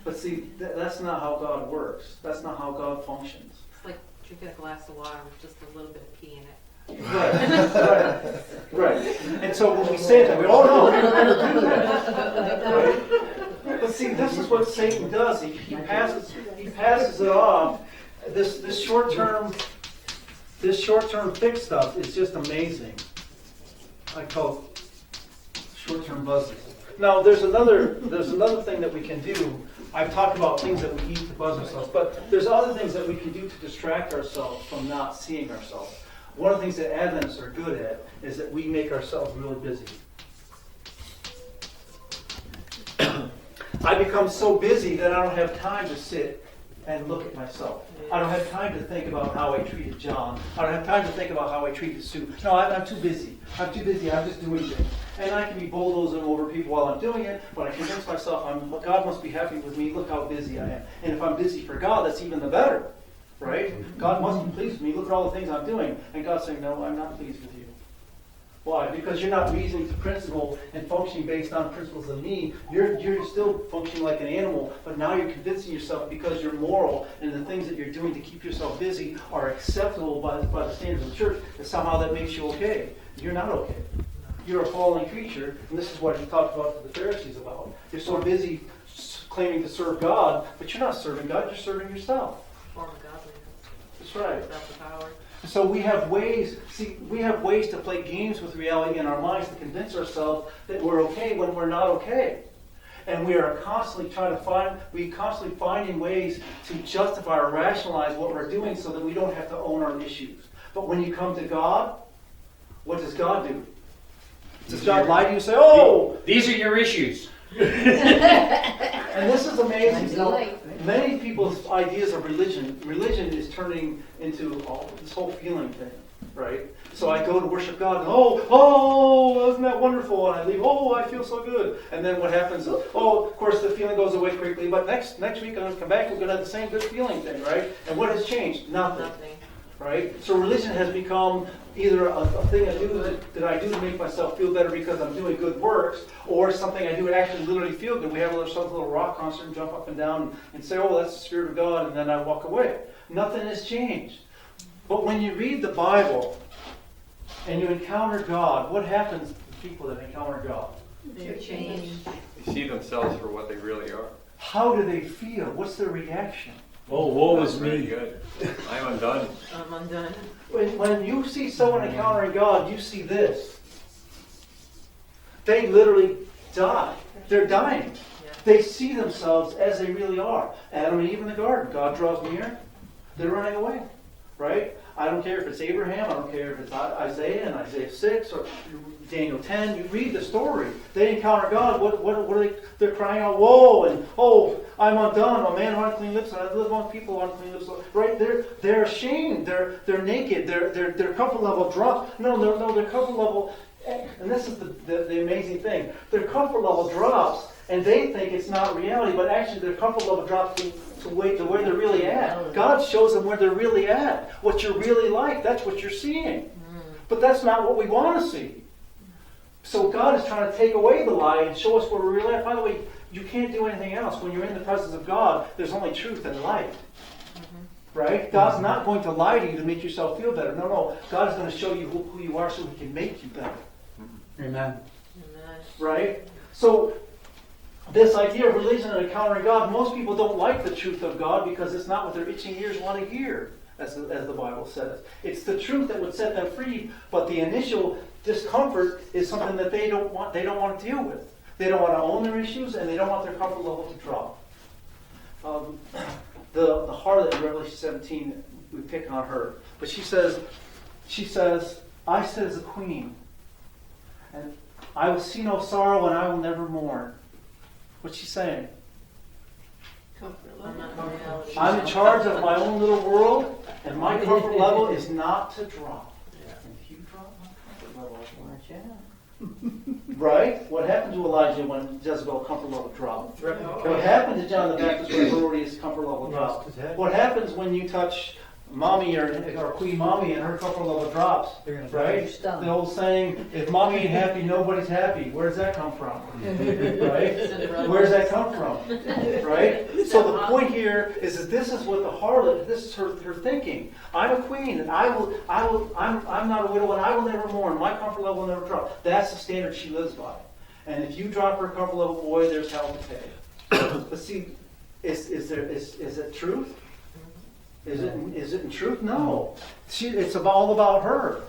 But see, that's not how God works. That's not how God functions. It's like drinking a glass of water with just a little bit of pee in it. Right. And so when we say that, we all know we don't ever do that. Right? But see, this is what Satan does. He passes it off. This short-term fix stuff is just amazing. I call it short-term buzzes. Now, there's another thing that we can do. I've talked about things that we eat to buzz ourselves, but there's other things that we can do to distract ourselves from not seeing ourselves. One of the things that Adventists are good at is that we make ourselves really busy. I become so busy that I don't have time to sit and look at myself. I don't have time to think about how I treated John. I don't have time to think about how I treated Sue. No, I'm too busy. I'm too busy. I'm just doing things. And I can be bulldozing over people while I'm doing it, but I convince myself God must be happy with me. Look how busy I am. And if I'm busy for God, that's even the better. Right? God must be pleased with me. Look at all the things I'm doing. And God's saying, no, I'm not pleased with you. Why? Because you're not reasoning to principle and functioning based on principles of me. You're still functioning like an animal, but now you're convincing yourself because you're moral and the things that you're doing to keep yourself busy are acceptable by the standards of the church, that somehow that makes you okay. You're not okay. You're a fallen creature, and this is what he talked about to the Pharisees about. You're so busy claiming to serve God, but you're not serving God, you're serving yourself. Form of godliness. That's right. Without the power. So we have ways to play games with reality in our minds to convince ourselves that we're okay when we're not okay. And we are constantly constantly finding ways to justify or rationalize what we're doing so that we don't have to own our issues. But when you come to God, what does God do? Does God lie to you and say, oh! These are your issues. And this is amazing. You know, many people's ideas of religion is turning into this whole feeling thing, right? So I go to worship God, and oh, isn't that wonderful? And I leave, oh, I feel so good. And then what happens is, of course, the feeling goes away quickly, but next week I'm going to come back, we're going to have the same good feeling thing, right? And what has changed? Nothing. Right? So religion has become either a thing I do that I do to make myself feel better because I'm doing good works, or something I do to actually literally feel good. We have a little rock concert and jump up and down and say, oh, that's the Spirit of God, and then I walk away. Nothing has changed. But when you read the Bible and you encounter God, what happens to people that encounter God? They're changed. They see themselves for what they really are. How do they feel? What's their reaction? Oh, woe That's is very me. good. I'm undone. I'm undone. When you see someone encountering God, you see this. They literally die. They're dying. Yeah. They see themselves as they really are. Adam and Eve in the garden. God draws near. They're running away. Right? I don't care if it's Abraham. I don't care if it's Isaiah and Isaiah 6 or Daniel 10. You read the story. They encounter God. What are they? They're crying out, "Woe!" and "Oh, I'm undone. A man of unclean lips, and I live among people of unclean lips." Right? They're ashamed. They're naked. Their comfort level drops. No. Their comfort level, and this is the amazing thing. Their comfort level drops, and they think it's not reality, but actually their comfort level drops to where they're really at. God shows them where they're really at. What you're really like, that's what you're seeing. But that's not what we want to see. So God is trying to take away the lie and show us where we're really at. By the way, you can't do anything else. When you're in the presence of God, there's only truth and light. Right? God's not going to lie to you to make yourself feel better. No. God is going to show you who you are so He can make you better. Amen. Right? So, this idea of religion and encountering God, most people don't like the truth of God because it's not what their itching ears want to hear, as the Bible says. It's the truth that would set them free, but the initial discomfort is something that they don't want to deal with. They don't want to own their issues, and they don't want their comfort level to drop. The harlot in Revelation 17, we pick on her, but she says, I sit as a queen, and I will see no sorrow, and I will never mourn. What's she saying? Comfort level. I'm in charge of my own little world, and my comfort level is not to drop. And if you drop my comfort level, watch out. Right? What happened to Elijah when Jezebel's comfort level dropped? What happened to John the Baptist when Herodias' comfort level dropped? What happens when you touch mommy or Queen Mommy and her comfort level drops? Right? The old saying, if mommy ain't happy, nobody's happy. Where does that come from? Right? Where does that come from? Right? So the point here is that this is what the harlot, this is her thinking. I'm a queen, and I'm not a widow, and I will never mourn. My comfort level will never drop. That's the standard she lives by. And if you drop her comfort level, boy, there's hell to pay. But see, is it truth? Is it in truth? No. It's all about her.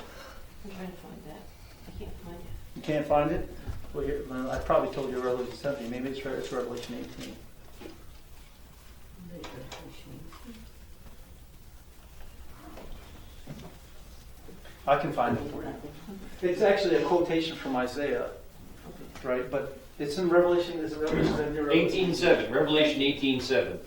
I'm trying to find that. I can't find it. You can't find it? Well, I probably told you Revelation 17. Maybe it's Revelation 18. I can find it for you. It's actually a quotation from Isaiah, right? But it's in Revelation. Is it Revelation? 18:7, Revelation 18:7.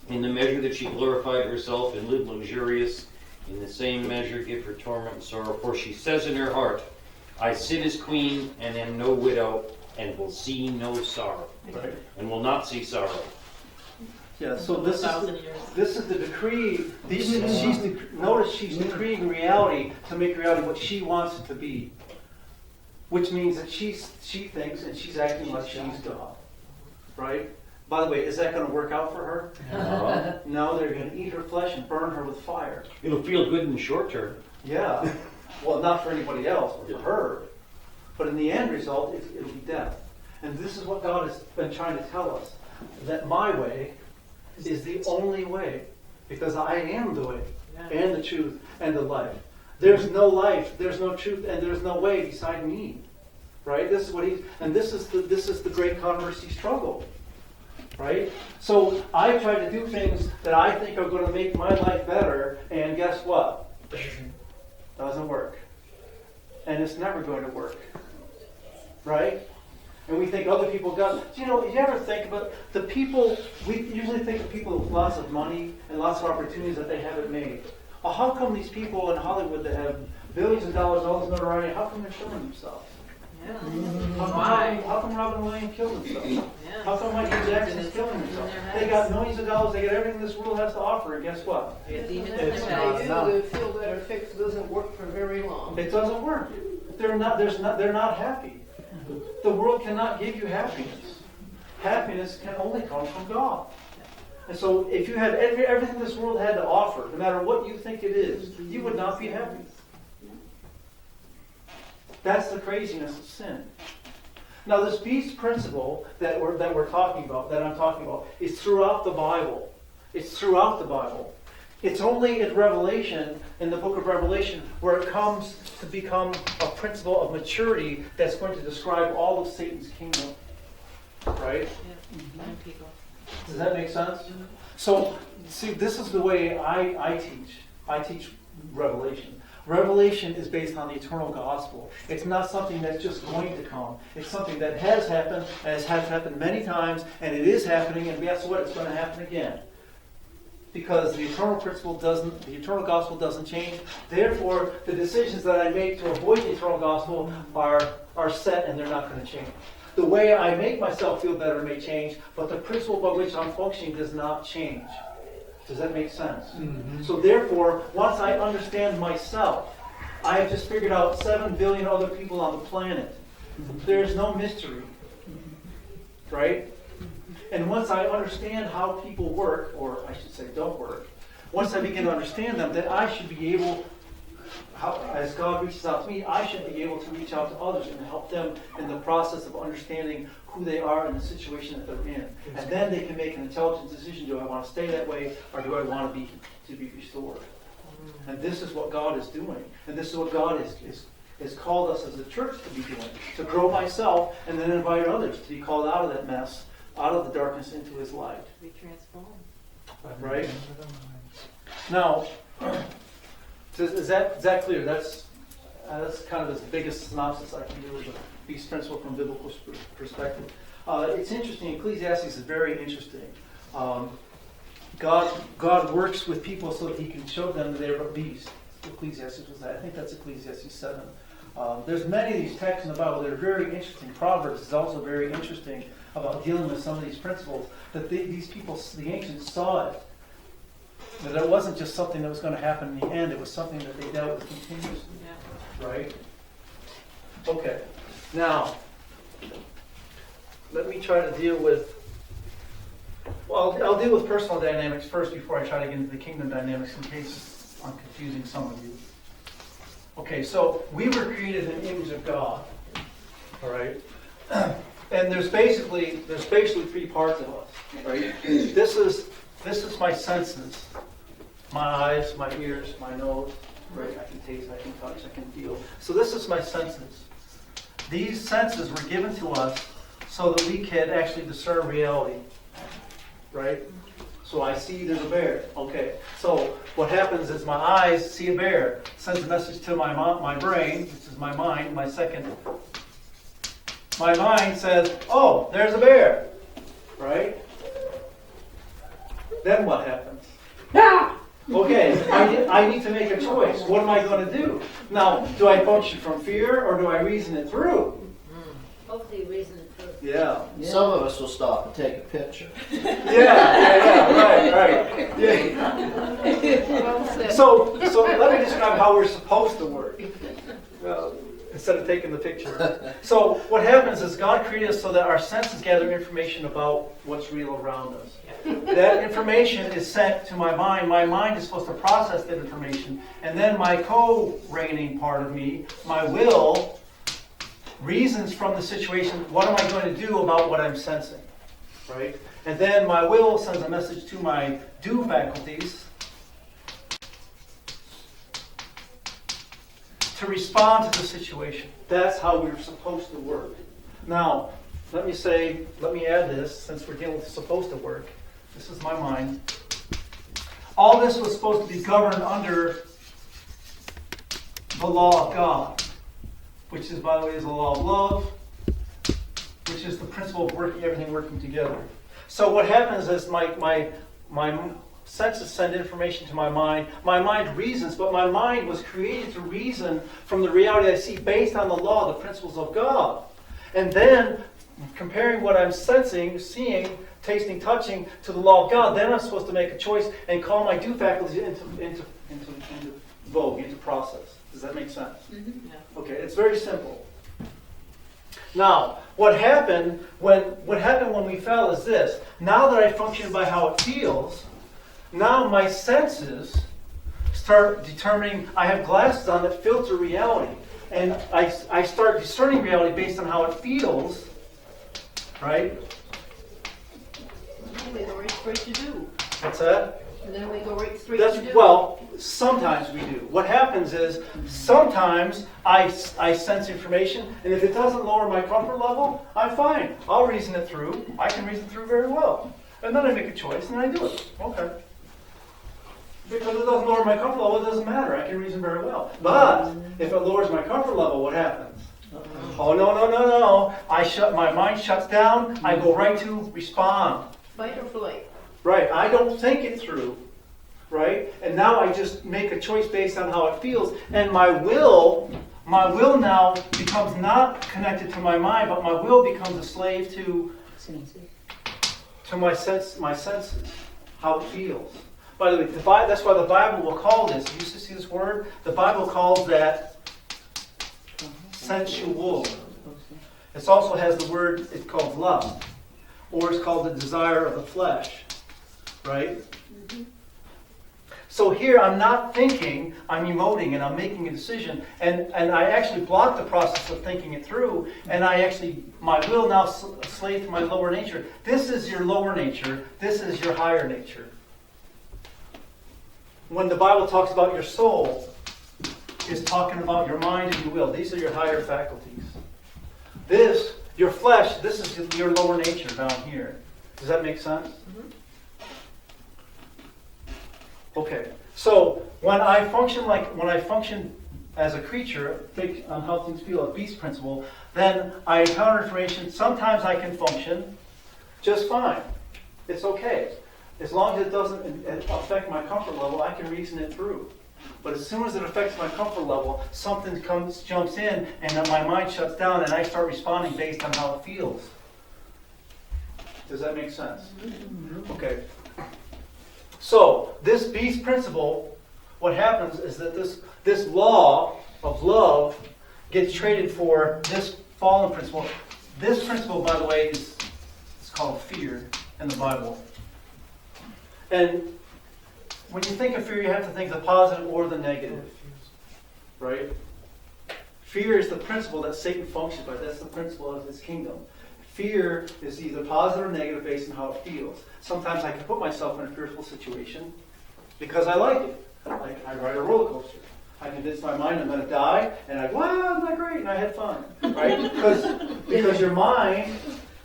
In the measure that she glorified herself and lived luxurious, in the same measure give her torment and sorrow. For she says in her heart, I sit as queen and am no widow, and will see no sorrow, Right. and will not see sorrow. Yeah. So this is the decree. Notice she's decreeing reality to make reality what she wants it to be, which means that she thinks and she's acting like she's God, right? By the way, is that going to work out for her? No, they're going to eat her flesh and burn her with fire. It'll feel good in the short term. Yeah. Well, not for anybody else, but for her. But in the end result, it'll be death. And this is what God has been trying to tell us, that my way is the only way, because I am the way and the truth and the life. There's no life, there's no truth, and there's no way beside me. Right? This is what this is the great controversy struggle. Right? So I try to do things that I think are going to make my life better, and guess what? Doesn't work. And it's never going to work. Right? And we think other people got... You ever think about the people... We usually think of people with lots of money and lots of opportunities that they haven't made. Well, how come these people in Hollywood that have billions of dollars, all this notoriety, how come they're killing themselves? How come Robin Williams killed himself? How come Michael Jackson's killing himself? They got millions of dollars, they get everything this world has to offer, and guess what? It's not enough. The feel better fix doesn't work for very long. It doesn't work. They're not happy. The world cannot give you happiness. Happiness can only come from God. And so if you had everything this world had to offer, no matter what you think it is, you would not be happy. That's the craziness of sin. Now, this beast principle that we're talking about, that I'm talking about, is throughout the Bible. It's throughout the Bible. It's only in Revelation, in the book of Revelation, where it comes to become a principle of maturity that's going to describe all of Satan's kingdom. Right? Does that make sense? So, see, this is the way I teach. I teach Revelation. Revelation is based on the eternal gospel. It's not something that's just going to come. It's something that has happened, and has happened many times, and it is happening, and guess what? It's going to happen again. Because the eternal gospel doesn't change. Therefore, the decisions that I make to avoid the eternal gospel are set, and they're not going to change. The way I make myself feel better may change, but the principle by which I'm functioning does not change. Does that make sense? Mm-hmm. So therefore, once I understand myself, I have just figured out 7 billion other people on the planet. There is no mystery. Right? And once I understand how people work, or I should say don't work, once I begin to understand them, then I should be able, as God reaches out to me, I should be able to reach out to others and help them in the process of understanding who they are in the situation that they're in. And then they can make an intelligent decision. Do I want to stay that way, or do I want to be restored? And this is what God is doing. And this is what God has called us as a church to be doing. To grow myself and then invite others to be called out of that mess, out of the darkness into His light. Be transformed. Right? Now, is that clear? That's kind of as big a synopsis I can do of the beast principle from a biblical perspective. It's interesting. Ecclesiastes is very interesting. God works with people so that He can show them that they're a beast. Ecclesiastes was that. I think that's Ecclesiastes 7. There's many of these texts in the Bible that are very interesting. Proverbs is also very interesting about dealing with some of these principles. That these people, the ancients, saw it. That it wasn't just something that was going to happen in the end. It was something that they dealt with continuously. Yeah. Right? Okay. Now, let me try to deal with... Well, I'll deal with personal dynamics first before I try to get into the kingdom dynamics in case I'm confusing some of you. Okay, so we were created in the image of God. All right? And there's basically 3 parts of us. Right? This is my senses. My eyes, my ears, my nose. Right? I can taste, I can touch, I can feel. So this is my senses. These senses were given to us so that we can actually discern reality. Right? So I see there's a bear. Okay. So what happens is my eyes see a bear, sends a message to my brain, which is my mind, my second. My mind says, oh, there's a bear. Right? Then what happens? Okay, I need to make a choice. What am I going to do? Now, do I function from fear or do I reason it through? Hopefully reason it through. Yeah. Some of us will stop and take a picture. Yeah, right. Yeah. Well said. So let me describe how we're supposed to work. Instead of taking the picture. So what happens is God created us so that our senses gather information about what's real around us. That information is sent to my mind. My mind is supposed to process that information. And then my co-reigning part of me, my will, reasons from the situation, what am I going to do about what I'm sensing? Right? And then my will sends a message to my do faculties to respond to the situation. That's how we're supposed to work. Now, let me add this, since we're dealing with supposed to work. This is my mind. All this was supposed to be governed under the law of God, which is, by the way, is the law of love, which is the principle of everything working together. So what happens is my senses send information to my mind. My mind reasons, but my mind was created to reason from the reality I see based on the law, the principles of God. And then, comparing what I'm sensing, seeing, tasting, touching to the law of God, then I'm supposed to make a choice and call my do faculties into vogue, into process. Does that make sense? Yeah. Okay, it's very simple. Now, what happened when we fell is this. Now that I function by how it feels, now my senses start determining. I have glasses on that filter reality. And I start discerning reality based on how it feels, right? And then we go right straight to do. What's that? And then we go right straight to do. Well, sometimes we do. What happens is, sometimes I sense information, and if it doesn't lower my comfort level, I'm fine. I'll reason it through. I can reason through very well. And then I make a choice, and I do it. Okay. Because it doesn't lower my comfort level, it doesn't matter. I can reason very well. But if it lowers my comfort level, what happens? Oh, no. My mind shuts down. I go right to respond. Fight or flight. Right. I don't think it through. Right? And now I just make a choice based on how it feels. And my will now becomes not connected to my mind, but my will becomes a slave to my senses, how it feels. By the way, that's why the Bible will call this. You used to see this word? The Bible calls that sensual. It also has the word, it's called lust. Or it's called the desire of the flesh. Right? Mm-hmm. So here I'm not thinking, I'm emoting and I'm making a decision. And I actually block the process of thinking it through. And my will now slave to my lower nature. This is your lower nature. This is your higher nature. When the Bible talks about your soul, it's talking about your mind and your will. These are your higher faculties. Your flesh, this is your lower nature down here. Does that make sense? Mm-hmm. Okay. So when I function as a creature, think on how things feel, a beast principle, then I encounter information. Sometimes I can function just fine. It's okay. As long as it doesn't affect my comfort level, I can reason it through. But as soon as it affects my comfort level, something jumps in, and my mind shuts down, and I start responding based on how it feels. Does that make sense? Okay. So this beast principle, what happens is that this law of love gets traded for this fallen principle. This principle, by the way, is called fear in the Bible. And when you think of fear, you have to think the positive or the negative. Right? Fear is the principle that Satan functions by. That's the principle of his kingdom. Fear is either positive or negative based on how it feels. Sometimes I can put myself in a fearful situation because I like it. Like I ride a roller coaster. I convince my mind I'm going to die, and I go, wow, isn't that great? And I had fun. Right? Because your mind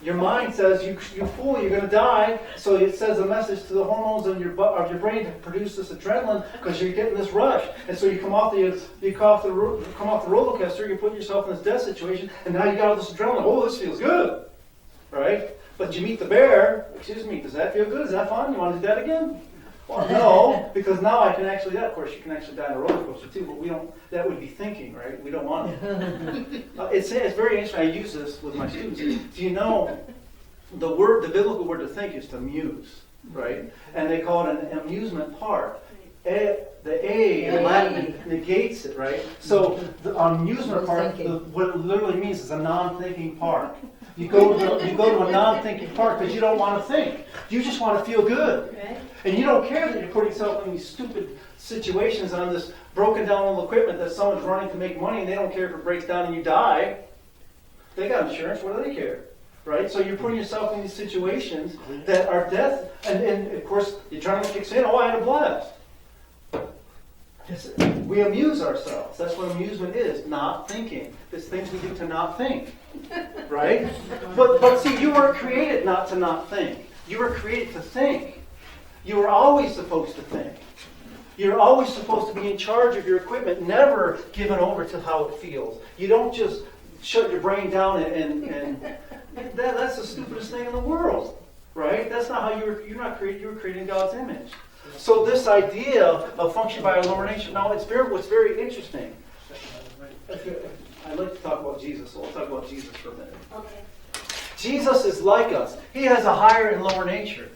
Your mind says, you fool, you're going to die. So it says a message to the hormones of your brain to produce this adrenaline because you're getting this rush. And so you come off the roller coaster, you put yourself in this death situation, and now you got all this adrenaline. Oh, this feels good, right? But you meet the bear. Excuse me, does that feel good? Is that fun? You want to do that again? Well, no, because now I can actually. Of course, you can actually die on a roller coaster too, but we don't. That would be thinking, right? We don't want it. It's very interesting. I use this with my students. Do you know the biblical word to think is to muse, right? And they call it an amusement park. The A in Latin negates it, right? So the amusement park, what it literally means is a non-thinking park. You go to a non-thinking park because you don't want to think. You just want to feel good. And you don't care that you're putting yourself in these stupid situations on this broken down little equipment that someone's running to make money, and they don't care if it breaks down and you die. They got insurance. What do they care? Right? So you're putting yourself in these situations that are death. And of course, the adrenaline kicks in. Oh, I had a blast. We amuse ourselves. That's what amusement is, not thinking. It's things we do to not think. Right? But see, you weren't created not to not think. You were created to think. You were always supposed to think. You're always supposed to be in charge of your equipment, never given over to how it feels. You don't just shut your brain down and that's the stupidest thing in the world. Right? That's not how you're not created. You were created in God's image. So this idea of function by our lower nature, now what's very interesting. I'd like to talk about Jesus, so we'll talk about Jesus for a minute. Okay. Jesus is like us. He has a higher and lower nature.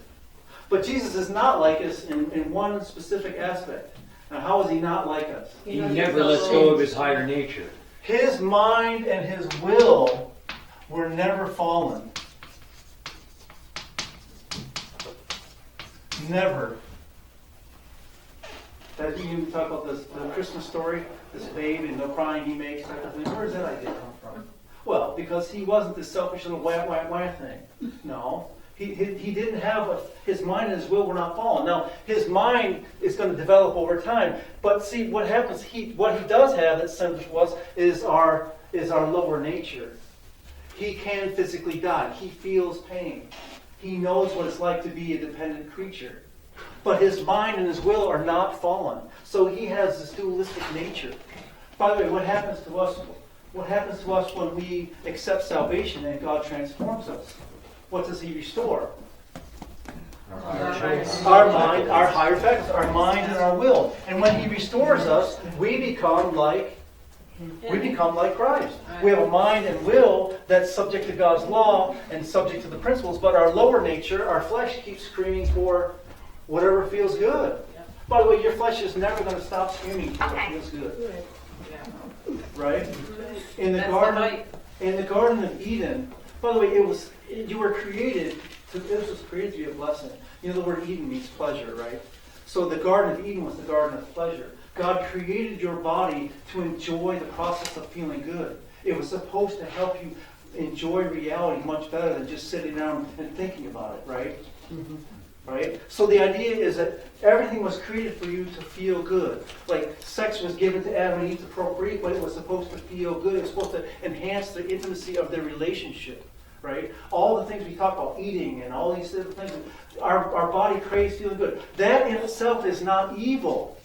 But Jesus is not like us in one specific aspect. Now, how is he not like us? He never lets go of his higher nature. His mind and his will were never fallen. Never. That you talk about the Christmas story, this babe and no crying he makes, type of thing. Where does that idea come from? Well, because he wasn't this selfish little wah thing. No. He didn't have his mind and his will were not fallen. Now, his mind is going to develop over time. But see, what happens, what he does have that's similar to us is our lower nature. He can physically die. He feels pain. He knows what it's like to be a dependent creature. But his mind and his will are not fallen. So he has this dualistic nature. By the way, what happens to us? What happens to us when we accept salvation and God transforms us? What does he restore? Our mind, our higher faculties, our mind and our will. And when he restores us, we become like Christ. We have a mind and will that's subject to God's law and subject to the principles, but our lower nature, our flesh, keeps screaming for whatever feels good. By the way, your flesh is never going to stop screaming for what feels good. Right? In the Garden of Eden, by the way, you were created this was created to be a blessing. You know the word Eden means pleasure, right? So the Garden of Eden was the garden of pleasure. God created your body to enjoy the process of feeling good. It was supposed to help you enjoy reality much better than just sitting down and thinking about it, right? Mm-hmm. Right? So the idea is that everything was created for you to feel good. Like sex was given to Adam and Eve to procreate, but it was supposed to feel good. It was supposed to enhance the intimacy of their relationship. Right? All the things we talk about, eating and all these different things, our body craves feeling good. That in itself is not evil.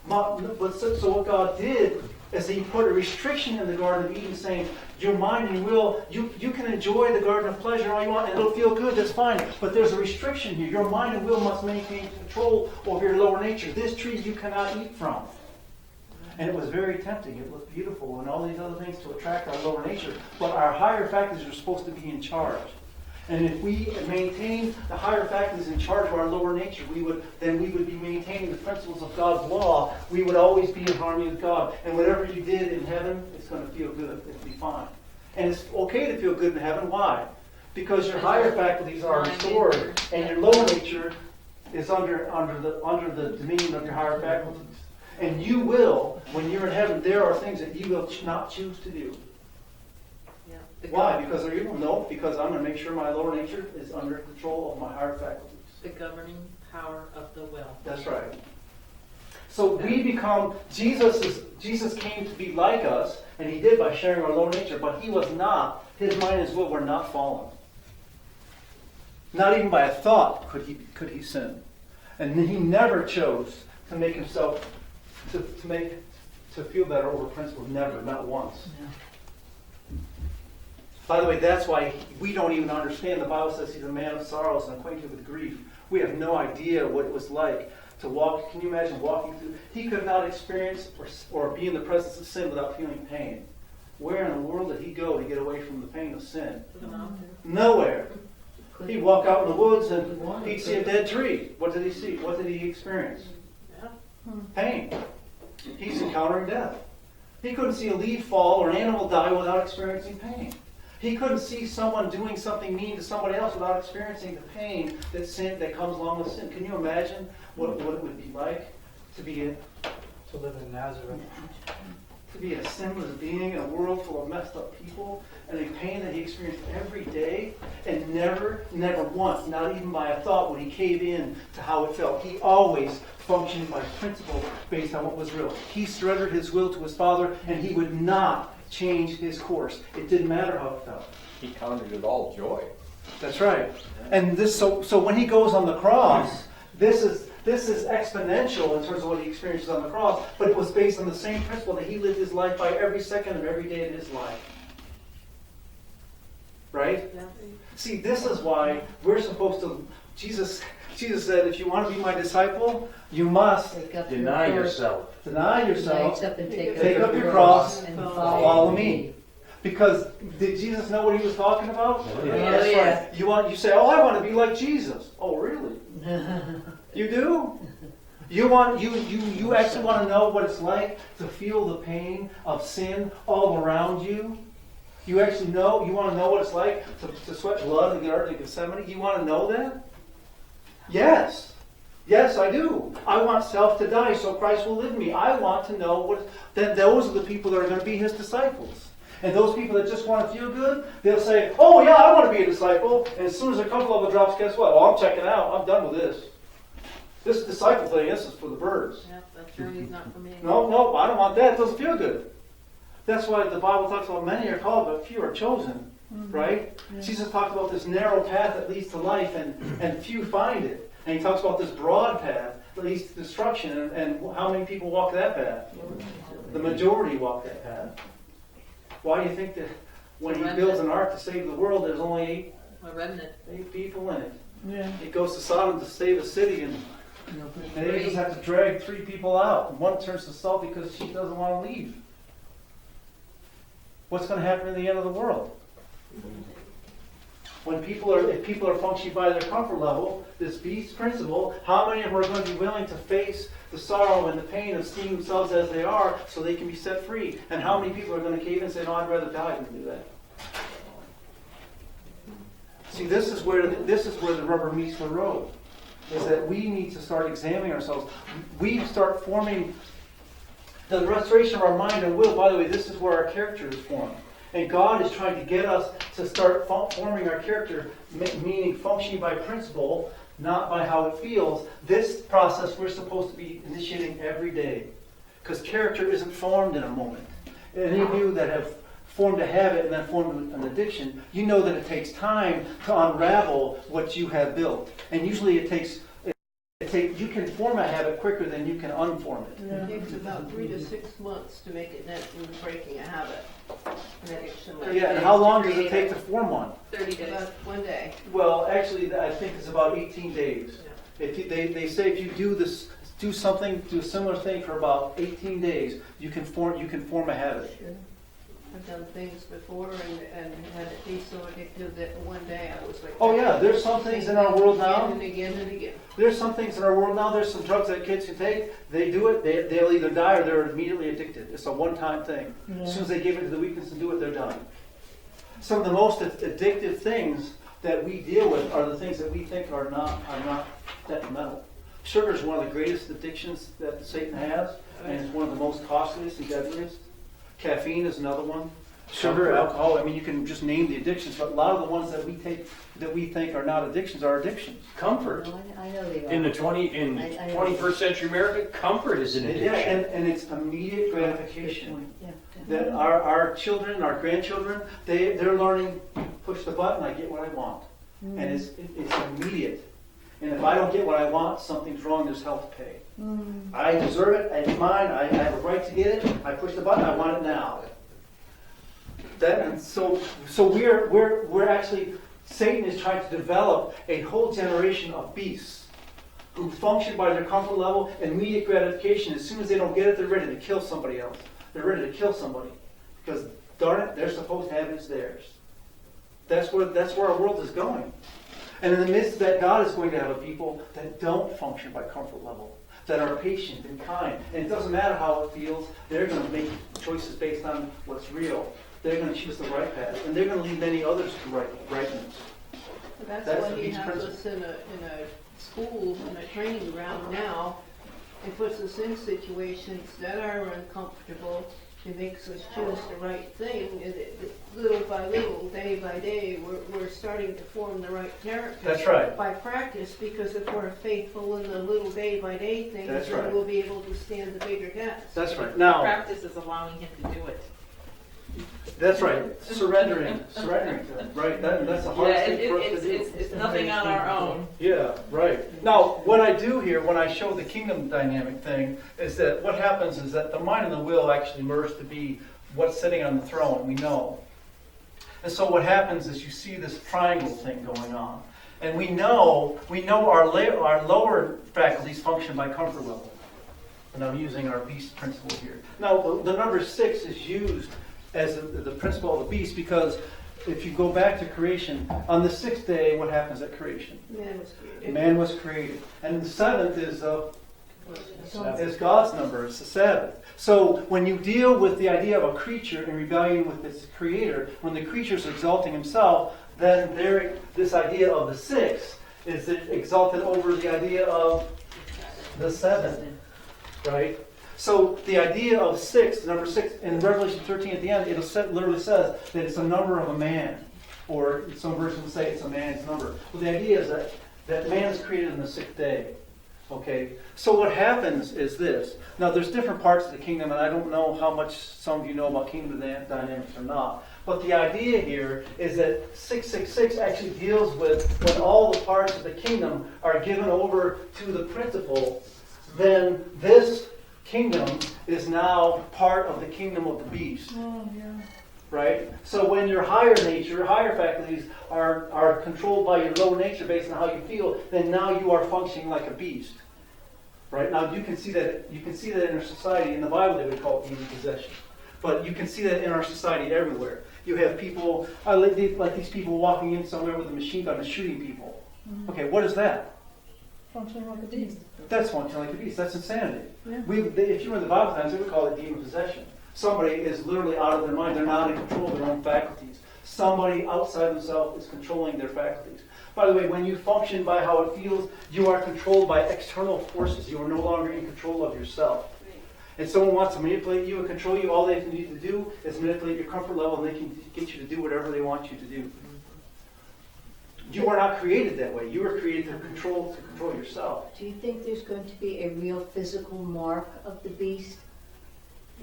But so what God did is he put a restriction in the Garden of Eden saying, your mind and will, you can enjoy the garden of pleasure all you want and it'll feel good, that's fine. But there's a restriction here. Your mind and will must maintain control over your lower nature. This tree you cannot eat from. And it was very tempting. It looked beautiful and all these other things to attract our lower nature. But our higher faculties are supposed to be in charge. And if we maintain the higher faculties in charge of our lower nature, we would be maintaining the principles of God's law. We would always be in harmony with God. And whatever you did in heaven, it's going to feel good. It'll be fine. And it's okay to feel good in heaven. Why? Because your higher faculties are restored, and your lower nature is under the dominion of your higher faculties. And you will, when you're in heaven, there are things that you will not choose to do. Why? Because they're evil? No, because I'm going to make sure my lower nature is under control of my higher faculties. The governing power of the will. That's right. So we become, Jesus came to be like us, and he did by sharing our lower nature, but he was not, his mind and his will were not fallen. Not even by a thought could he sin. And he never chose to make himself, to feel better over principle. Never, not once. By the way, that's why we don't even understand. The Bible says he's a man of sorrows and acquainted with grief. We have no idea what it was like to walk. Can you imagine walking through? He could not experience or be in the presence of sin without feeling pain. Where in the world did he go to get away from the pain of sin? To the mountain. Nowhere. He'd walk out in the woods and he'd see a dead tree. What did he see? What did he experience? Yeah. Pain. He's encountering death. He couldn't see a leaf fall or an animal die without experiencing pain. He couldn't see someone doing something mean to somebody else without experiencing the pain that comes along with sin. Can you imagine what it would be like to be To live in Nazareth. a sinless being in a world full of messed up people, and the pain that he experienced every day, and never once, not even by a thought, would he cave in to how it felt. He always functioned by principle based on what was real. He surrendered his will to his Father, and he would not change his course. It didn't matter how it felt. He counted it all joy. That's right. And this, so when he goes on the cross, this is exponential in terms of what he experiences on the cross, but it was based on the same principle that he lived his life by every second of every day of his life. Right? Yeah. See, this is why we're supposed to, Jesus said, if you want to be my disciple, you must Take up Deny your cross, yourself. deny deny yourself, yourself and take up your cross, and follow me. Because did Jesus know what he was talking about? Oh, yeah. That's Oh, yeah. right. You say, oh, I want to be like Jesus. Oh, really? You do? You actually want to know what it's like to feel the pain of sin all around you? You actually know, you want to know what it's like to sweat blood in the Garden of Gethsemane? You want to know that? Yes. Yes, I do. I want self to die so Christ will live in me. I want to know that those are the people that are going to be his disciples. And those people that just want to feel good, they'll say, oh yeah, I want to be a disciple. And as soon as a couple of them drops, guess what? Oh, I'm checking out. I'm done with this. This disciple thing, this is for the birds. Yeah, that journey's not for me. No, I don't want that. It doesn't feel good. That's why the Bible talks about many are called, but few are chosen. Right? Jesus talked about this narrow path that leads to life, and few find it. And he talks about this broad path that leads to destruction, and how many people walk that path? The majority walk that path. Why do you think that when he builds an ark to save the world, there's only A remnant. eight people in it? Yeah. It goes to Sodom to save a city, and they just have to drag 3 people out. And one turns to salt because she doesn't want to leave. What's going to happen in the end of the world? If people are functioning by their comfort level, this beast principle, how many of them are going to be willing to face the sorrow and the pain of seeing themselves as they are so they can be set free? And how many people are going to cave in and say, no, I'd rather die than do that? See, this is where the rubber meets the road. Is that we need to start examining ourselves. We start forming the restoration of our mind and will. By the way, this is where our character is formed. And God is trying to get us to start forming our character, meaning functioning by principle, not by how it feels. This process we're supposed to be initiating every day. Because character isn't formed in a moment. Any of you that have formed a habit and then formed an addiction, you know that it takes time to unravel what you have built. And usually you can form a habit quicker than you can unform it. It takes about 3 to 6 months to make it net in breaking a habit. An addiction like Yeah, and how long does it take to form one? 30 days. About 1 day. Well, actually, I think it's about 18 days. If they say if you do a similar thing for about 18 days, you can form a habit. I've done things before and had it be so addictive that one day I was like... Oh yeah, there's some things in our world now. Again and again and again. There's some things in our world now. There's some drugs that kids can take. They do it. They'll either die or they're immediately addicted. It's a one-time thing. As soon as they give into the weakness and do it, they're done. Some of the most addictive things that we deal with are the things that we think are not detrimental. Sugar is one of the greatest addictions that Satan has, and it's one of the most costliest and deadliest. Caffeine is another one. Sugar, alcohol. I mean, you can just name the addictions, but a lot of the ones that we think are not addictions are addictions. Comfort. I know they are. In the 21st century America, comfort is an Yeah, addiction. and it's immediate gratification. Yeah. That our children, our grandchildren, they're learning, push the button, I get what I want. and it's immediate. And if I don't get what I want, something's wrong, there's hell to pay. I deserve it, it's mine, I have a right to get it, I push the button, I want it now. So we're actually, Satan is trying to develop a whole generation of beasts who function by their comfort level, immediate gratification. As soon as they don't get it, they're ready to kill somebody else. They're ready to kill somebody. Because, darn it, they're supposed to have it, it's theirs. That's where our world is going. And in the midst of that, God is going to have a people that don't function by comfort level, that are patient and kind. And it doesn't matter how it feels, they're going to make choices based on what's real. They're going to choose the right path. And they're going to lead many others to rightness. That's That's why the he beast has principle. us in a school, in a training ground now, and puts us in situations that are uncomfortable. It makes us choose the right thing. Little by little, day by day, we're starting to form the right character. That's right. By practice, because if we're faithful in the little day by day things, That's then right. we'll be able to stand the bigger test. That's right. Now, Practice is allowing him to do it. that's right. Surrendering to him. Right. That's the Yeah, hardest thing for us to do. it's nothing on our own. Yeah, right. Now, what I do here when I show the kingdom dynamic thing is that what happens is that the mind and the will actually merge to be what's sitting on the throne, we know. And so what happens is you see this triangle thing going on. And we know our lower faculties function by comfort level. And I'm using our beast principle here. Now, the number 6 is used as the principle of the beast because if you go back to creation, on the 6th day, what happens at creation? Man was created. Man was created. And the 7th is God's number, it's the Sabbath. So when you deal with the idea of a creature in rebellion with its creator, when the creature is exalting himself, then this idea of the 6 is exalted over the idea of the 7th. Right? So the idea of 6, number 6, in Revelation 13 at the end, literally says that it's a number of a man. Or some versions say it's a man's number. Well, the idea is that man is created on the 6th day. Okay? So what happens is this. Now there's different parts of the kingdom, and I don't know how much some of you know about kingdom dynamics or not. But the idea here is that 666 actually deals with when all the parts of the kingdom are given over to the principle, then this kingdom is now part of the kingdom of the beast. Oh, yeah. Right? So when your higher nature, higher faculties are controlled by your lower nature based on how you feel, then now you are functioning like a beast. Right? Now you can see that in our society. In the Bible they would call it demon possession. But you can see that in our society everywhere. You have people, like these people walking in somewhere with a machine gun and shooting people. Okay, what is that? Functioning like a beast. That's functioning like a beast. That's insanity. Yeah. If you were in the Bible times, they would call it demon possession. Somebody is literally out of their mind. They're not in control of their own faculties. Somebody outside themselves is controlling their faculties. By the way, when you function by how it feels, you are controlled by external forces. You are no longer in control of yourself. And someone wants to manipulate you and control you, all they need to do is manipulate your comfort level, and they can get you to do whatever they want you to do. You are not created that way. You were created to control yourself. Do you think there's going to be a real physical mark of the beast?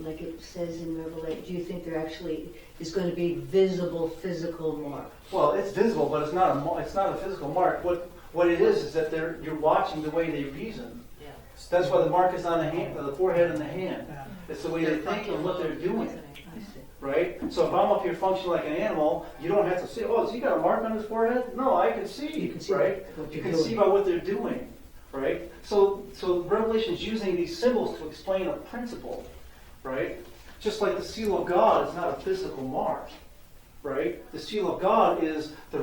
Like it says in Revelation, do you think there actually is going to be visible physical mark? Well, it's visible, but it's not a physical mark. What it is that you're watching the way they reason. Yeah. That's why the mark is on the hand, the forehead and the hand. It's the way they think and what they're doing. Right? So if I'm up here functioning like an animal, you don't have to say, oh, has he got a mark on his forehead? No, I can see. You can see right? what You you're can see doing. by what they're doing. Right? So Revelation is using these symbols to explain a principle. Right? Just like the seal of God is not a physical mark. Right? The seal of God is the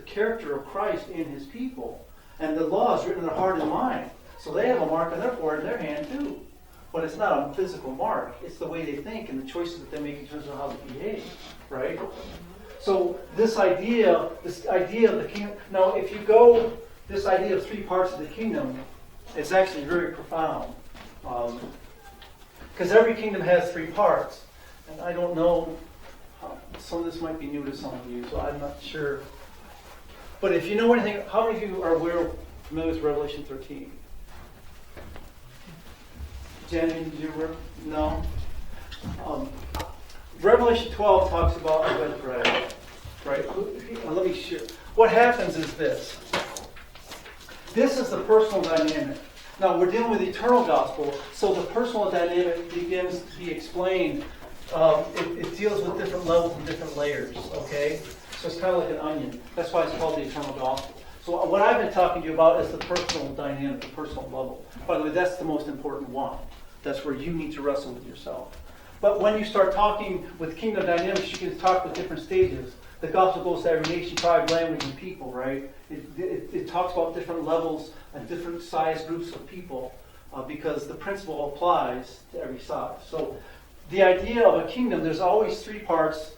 character of Christ in his people. And the law is written in their heart and mind. So they have a mark on their forehead and their hand too. But it's not a physical mark. It's the way they think and the choices that they make in terms of how they behave. Right? So this idea of the kingdom. Now, if you go, this idea of 3 parts of the kingdom, it's actually very profound. Because every kingdom has 3 parts. And I don't know, some of this might be new to some of you, so I'm not sure. But if you know anything, how many of you are familiar with Revelation 13? Jen, did you remember? No? Revelation 12 talks about the red bread. Right? Let me share. what happens is this. This is the personal dynamic. Now, we're dealing with the eternal gospel, so the personal dynamic begins to be explained. It deals with different levels and different layers, okay? So it's kind of like an onion. That's why it's called the eternal gospel. So what I've been talking to you about is the personal dynamic, the personal level. By the way, that's the most important one. That's where you need to wrestle with yourself. But when you start talking with kingdom dynamics, you can talk with different stages. The gospel goes to every nation, tribe, language, and people, right? It talks about different levels and different size groups of people because the principle applies to every size. So the idea of a kingdom, there's always three parts,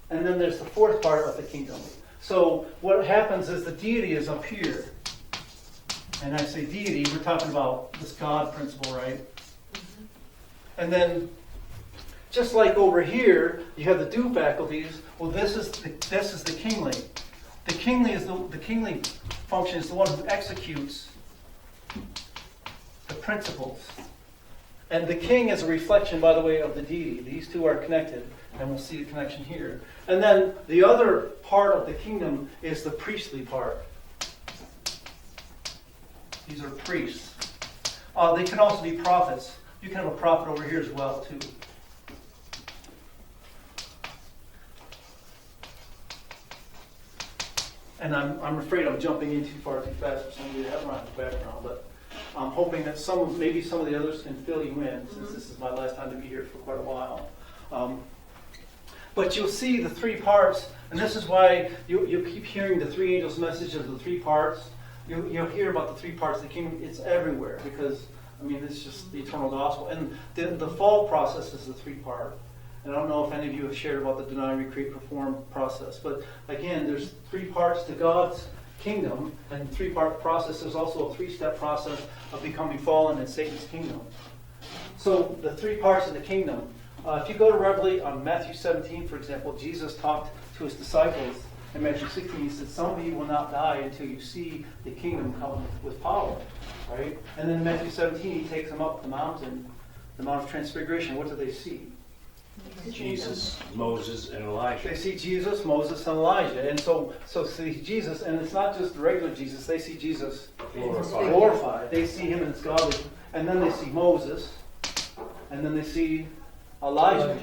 and then there's the fourth part of the kingdom. So what happens is the deity is up here. And I say deity, we're talking about this God principle, right? And then, just like over here, you have the due faculties. Well, this is the kingly. The kingly function is the one who executes the principles. And the king is a reflection, by the way, of the deity. These two are connected, and we'll see the connection here. And then the other part of the kingdom is the priestly part. These are priests. They can also be prophets. You can have a prophet over here as well, too. And I'm afraid I'm jumping in too far too fast for some of you that haven't run the background, but I'm hoping that maybe some of the others can fill you in, since this is my last time to be here for quite a while. But you'll see the three parts, and this is why you'll keep hearing the three angels' message of the three parts. You'll hear about the three parts of the kingdom. It's everywhere because, it's just the eternal gospel. And the fall process is the three-part. And I don't know if any of you have shared about the deny, recreate, perform process. But again, there's three parts to God's kingdom, and the three-part process. There's also a three-step process of becoming fallen in Satan's kingdom. So the three parts of the kingdom. If you go to Matthew 17, for example, Jesus talked to his disciples. In Matthew 16, he said, some of you will not die until you see the kingdom come with power. Right? And then in Matthew 17, he takes them up the mountain, the Mount of Transfiguration. What do they see? Jesus, Moses, and Elijah. They see Jesus, Moses, and Elijah. And so see Jesus, and it's not just the regular Jesus. They see Jesus glorified. They see him in his godly. And then they see Moses, and then they see Elijah.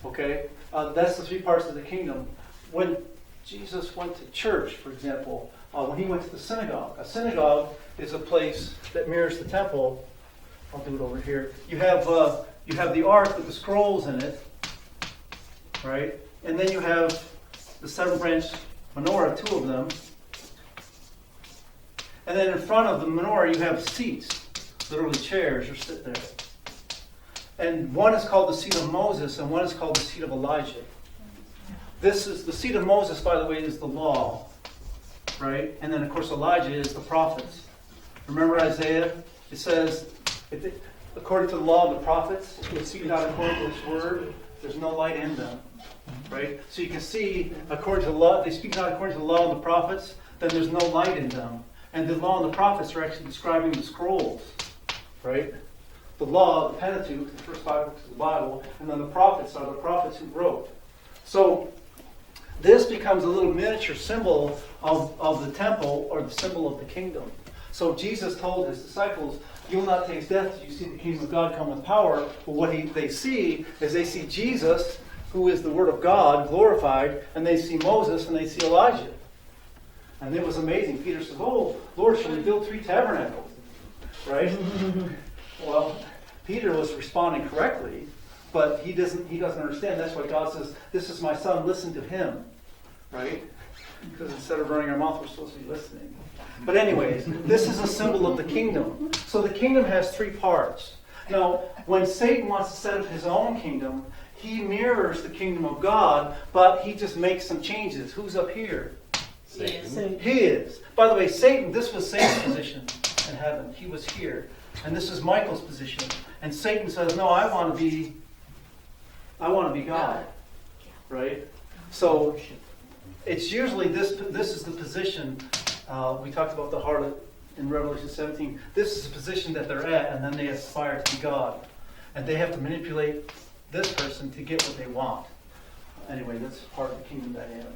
Okay? That's the three parts of the kingdom. When Jesus went to church, for example, when he went to the synagogue. A synagogue is a place that mirrors the temple. I'll do it over here. You have the ark with the scrolls in it, right? And then you have the seven-branch menorah, two of them. And then in front of the menorah you have seats, literally chairs, or sit there. And one is called the seat of Moses, and one is called the seat of Elijah. This is the seat of Moses, by the way, is the law, right? And then, of course, Elijah is the prophets. Remember Isaiah? It says, according to the law of the prophets, if you speak not according to this word, there's no light in them, right? So you can see, according to the law, they speak not according to the law of the prophets, then there's no light in them. And the law and the prophets are actually describing the scrolls, right? The law, the Pentateuch, the first 5 books of the Bible, and then the prophets are the prophets who wrote. So this becomes a little miniature symbol of the temple, or the symbol of the kingdom. So Jesus told his disciples, you will not taste death till you see the kingdom of God come with power. But what they see is they see Jesus, who is the Word of God, glorified, and they see Moses and they see Elijah. And it was amazing. Peter says, oh, Lord, shall we build 3 tabernacles? Right? Well, Peter was responding correctly, but he doesn't understand. That's why God says, this is my son, listen to him. Right? Because instead of running our mouth, we're supposed to be listening. But anyways, this is a symbol of the kingdom. So the kingdom has 3 parts. Now, when Satan wants to set up his own kingdom, he mirrors the kingdom of God, but he just makes some changes. Who's up here? Satan. He is. By the way, Satan, this was Satan's position in heaven. He was here. And this is Michael's position. And Satan says, no, I want to be God. Right? So it's usually this is the position. We talked about the heart in Revelation 17. This is the position that they're at, and then they aspire to be God. And they have to manipulate this person to get what they want. Anyway, that's part of the kingdom dynamic.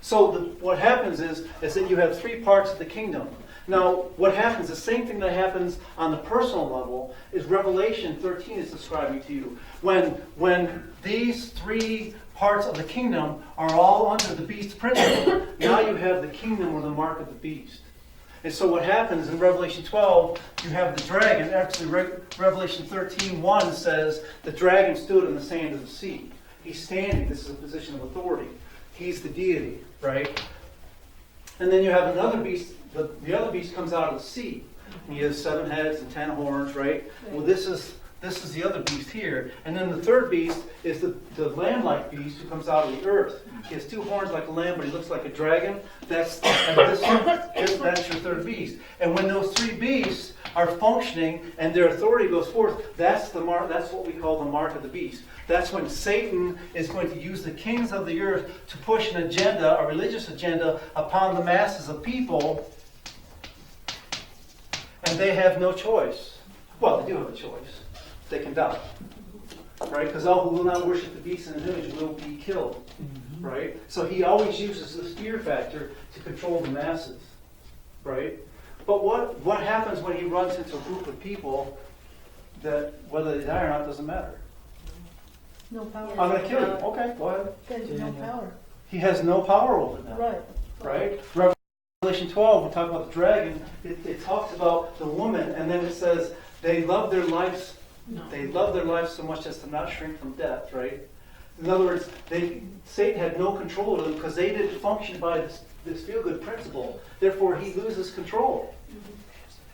So what happens is that you have three parts of the kingdom. Now, what happens, the same thing that happens on the personal level, is Revelation 13 is describing to you. When these three parts of the kingdom are all under the beast principle, now you have the kingdom or the mark of the beast. And so what happens in Revelation 12, you have the dragon. Actually, Revelation 13:1 says, the dragon stood in the sand of the sea. He's standing. This is a position of authority. He's the deity, right? And then you have another beast. The other beast comes out of the sea. He has 7 heads and 10 horns, right? Well, this is the other beast here. And then the third beast is the lamb-like beast who comes out of the earth. He has 2 horns like a lamb, but he looks like a dragon. That's your third beast. And when those 3 beasts are functioning and their authority goes forth, that's the mark. That's what we call the mark of the beast. That's when Satan is going to use the kings of the earth to push an agenda, a religious agenda, upon the masses of people. And they have no choice. Well, they do have a choice. They can die. Right? Because all who will not worship the beast and his image will be killed. Right? So he always uses this fear factor to control the masses. Right? But what happens when he runs into a group of people that whether they die or not doesn't matter? No power. I'm going to kill you. Okay, go ahead. There's no power. He has no power over them. Right. Right? Revelation 12, we talk about the dragon, it talks about the woman, and then it says they love their lives. They love their lives so much as to not shrink from death, right? In other words, Satan had no control over them because they didn't function by this feel-good principle. Therefore, he loses control.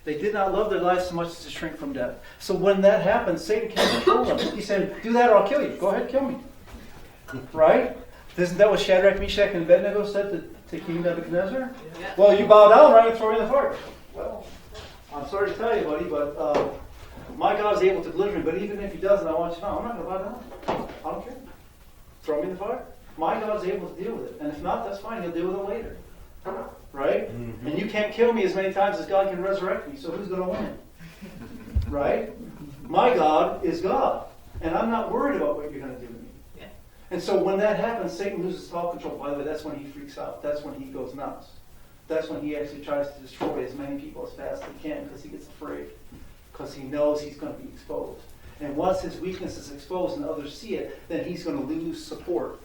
They did not love their lives so much as to shrink from death. So when that happens, Satan can't control them. He said, do that or I'll kill you. Go ahead, kill me. Right? Isn't that what Shadrach, Meshach, and Abednego said to King Nebuchadnezzar? Yeah. Well, you bow down, right, and throw me in the fire. Well, I'm sorry to tell you, buddy, but my God is able to deliver me. But even if he doesn't, I want you to know, I'm not going to bow down. I don't care. Throw me in the fire. My God is able to deal with it. And if not, that's fine. He'll deal with it later. Right? Mm-hmm. And you can't kill me as many times as God can resurrect me. So who's going to win? Right? My God is God. And I'm not worried about what you're going to do to me. Yeah. And so when that happens, Satan loses self-control. By the way, that's when he freaks out. That's when he goes nuts. That's when he actually tries to destroy as many people as fast as he can because he gets afraid. Because he knows he's going to be exposed. And once his weakness is exposed and others see it, then he's going to lose support.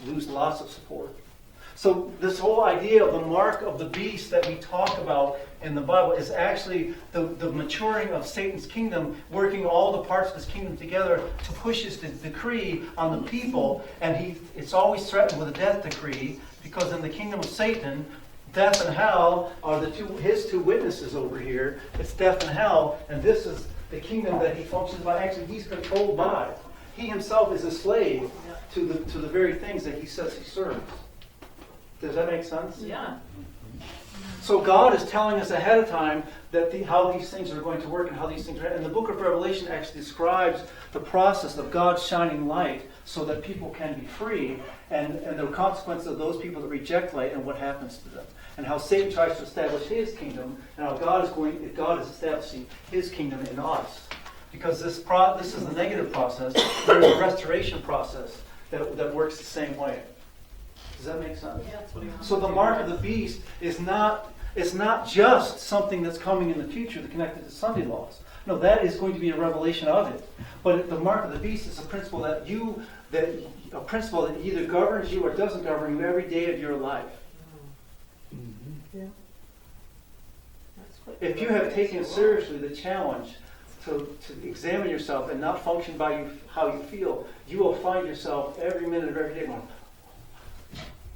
Lose lots of support. So this whole idea of the mark of the beast that we talk about in the Bible is actually the maturing of Satan's kingdom, working all the parts of his kingdom together to push his decree on the people. And it's always threatened with a death decree, because in the kingdom of Satan, death and hell are his two witnesses over here. It's death and hell, and this is the kingdom that he functions by. Actually, he's controlled by. He himself is a slave to the very things that he says he serves. Does that make sense? Yeah. So God is telling us ahead of time that how these things are going to work and how these things are. And the book of Revelation actually describes the process of God shining light so that people can be free, and the consequences of those people that reject light and what happens to them. And how Satan tries to establish his kingdom, and how God is establishing his kingdom in us. Because this is the negative process. There's a restoration process that works the same way. Does that make sense? Yeah, that's what he wants So to the do. mark of the beast is not just something that's coming in the future that connected to Sunday laws. No, that is going to be a revelation of it. But the mark of the beast is a principle that either governs you or doesn't govern you every day of your life. Yeah. That's what If you have taken seriously the challenge to examine yourself and not function by how you feel, you will find yourself every minute of every day going,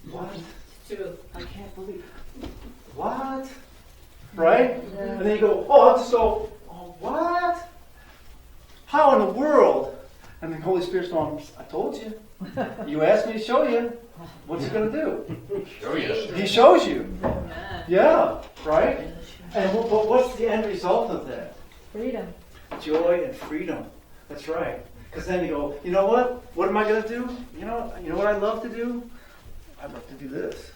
what? I can't believe What? Right? And then you go, oh, what? How in the world? And the Holy Spirit's going, I told you. You asked me to show you. What's he going to do? Show you. He shows you. that. Yeah, right? And what's the end result of that? Freedom. Joy and freedom. That's right. Because then you go, you know what? What am I going to do? You know what I love to do? I love to do this.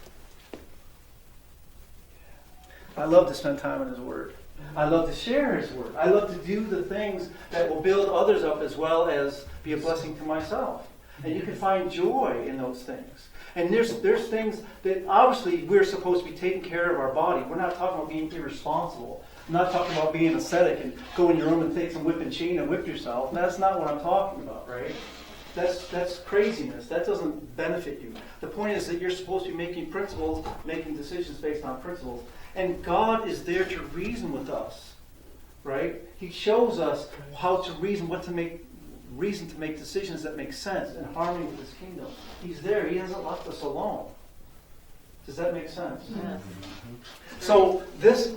I love to spend time in His Word. I love to share His Word. I love to do the things that will build others up as well as be a blessing to myself. And you can find joy in those things. And there's things that obviously we're supposed to be taking care of our body. We're not talking about being irresponsible. I'm not talking about being ascetic and go in your room and take some whip and chain and whip yourself. That's not what I'm talking about, right? That's craziness. That doesn't benefit you. The point is that you're supposed to be making principles, making decisions based on principles. And God is there to reason with us, right? He shows us how to reason, reason to make decisions that make sense in harmony with His kingdom. He's there. He hasn't left us alone. Does that make sense? Yes. So this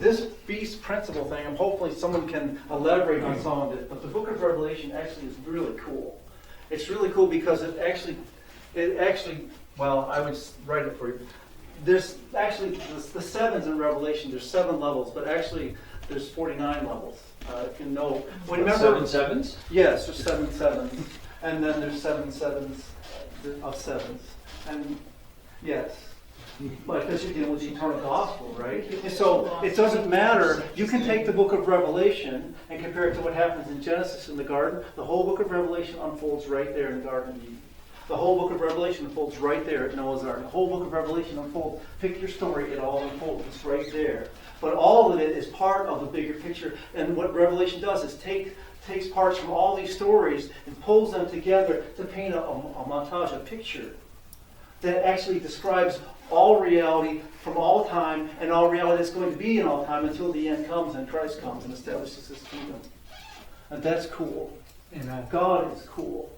beast principle thing, and hopefully someone can elaborate on some of it, but the book of Revelation actually is really cool. It's really cool because it actually, well, I would write it for you. There's actually, the sevens in Revelation, there's 7 levels, but actually there's 49 levels. If you know. Remember, 7 sevens? yes, there's 7 sevens. And then there's 7 sevens of sevens. And yes. Because you're dealing with the eternal gospel, right? And so it doesn't matter. You can take the book of Revelation and compare it to what happens in Genesis in the garden. The whole book of Revelation unfolds right there in the Garden of Eden. The whole book of Revelation unfolds right there at Noah's Ark. The whole book of Revelation unfolds. Pick your story, it all unfolds. It's right there. But all of it is part of the bigger picture. And what Revelation does is takes parts from all these stories and pulls them together to paint a montage, a picture that actually describes all reality from all time and all reality that's going to be in all time until the end comes and Christ comes and establishes His kingdom. And that's cool. Amen. God is cool.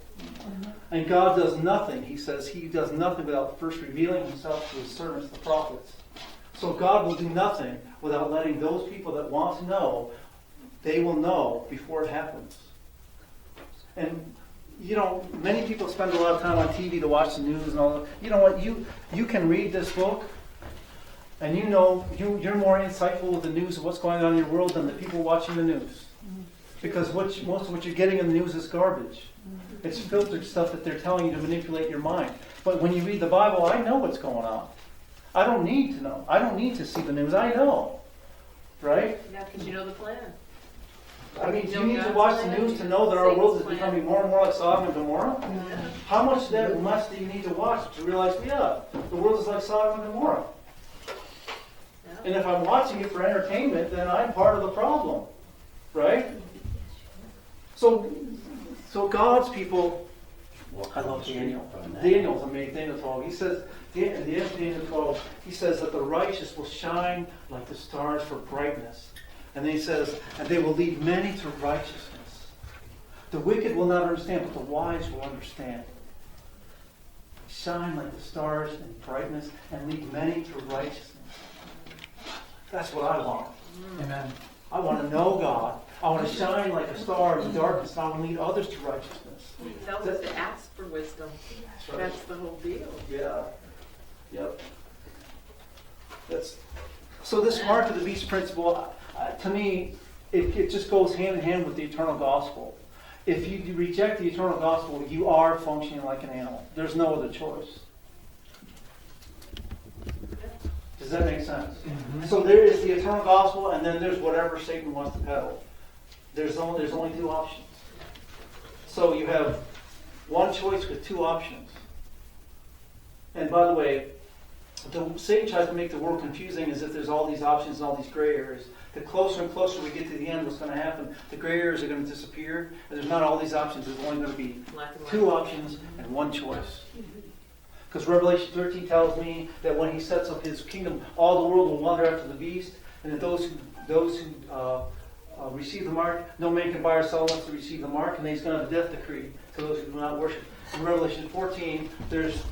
And God does nothing. He says He does nothing without first revealing Himself to His servants, the prophets. So God will do nothing without letting those people that want to know, they will know before it happens. And many people spend a lot of time on TV to watch the news and all that. You know what? You can read this book, and you're more insightful with the news of what's going on in your world than the people watching the news. Because most of what you're getting in the news is garbage. It's filtered stuff that they're telling you to manipulate your mind. But when you read the Bible, I know what's going on. I don't need to know. I don't need to see the news. I know. Right? Yeah, because you know the plan. I mean, do you need to watch the news to know that our world is becoming more and more like Sodom and Gomorrah? Yeah. How much that much do you need to watch to realize, yeah, the world is like Sodom and Gomorrah? Yeah. And if I'm watching it for entertainment, then I'm part of the problem, right? So God's people, I love Daniel. Daniel's amazing. Daniel 12. He says, at the end of Daniel 12, he says that the righteous will shine like the stars for brightness. And then he says, and they will lead many to righteousness. The wicked will not understand, but the wise will understand. Shine like the stars in brightness and lead many to righteousness. That's what I want. Amen. I want to know God. I want to shine like a star in the darkness, and I want to lead others to righteousness. He tells us to ask for wisdom. That's right. That's the whole deal. Yeah. Yep. So this mark of the beast principle, to me, it just goes hand in hand with the eternal gospel. If you reject the eternal gospel, you are functioning like an animal. There's no other choice. Does that make sense? Mm-hmm. So there is the eternal gospel, and then there's whatever Satan wants to peddle. There's only 2 options. So you have one choice with 2 options. And by the way, Satan tries to make the world confusing as if there's all these options and all these gray areas. The closer and closer we get to the end, what's going to happen? The gray areas are going to disappear, and there's not all these options. There's only going to be Black and white. 2 options and 1 choice. Because Revelation 13 tells me that when He sets up His kingdom, all the world will wander after the beast, and that those who receive the mark, no man can buy or sell unless they receive the mark, and He's going to have a death decree to those who do not worship. In Revelation 14, there's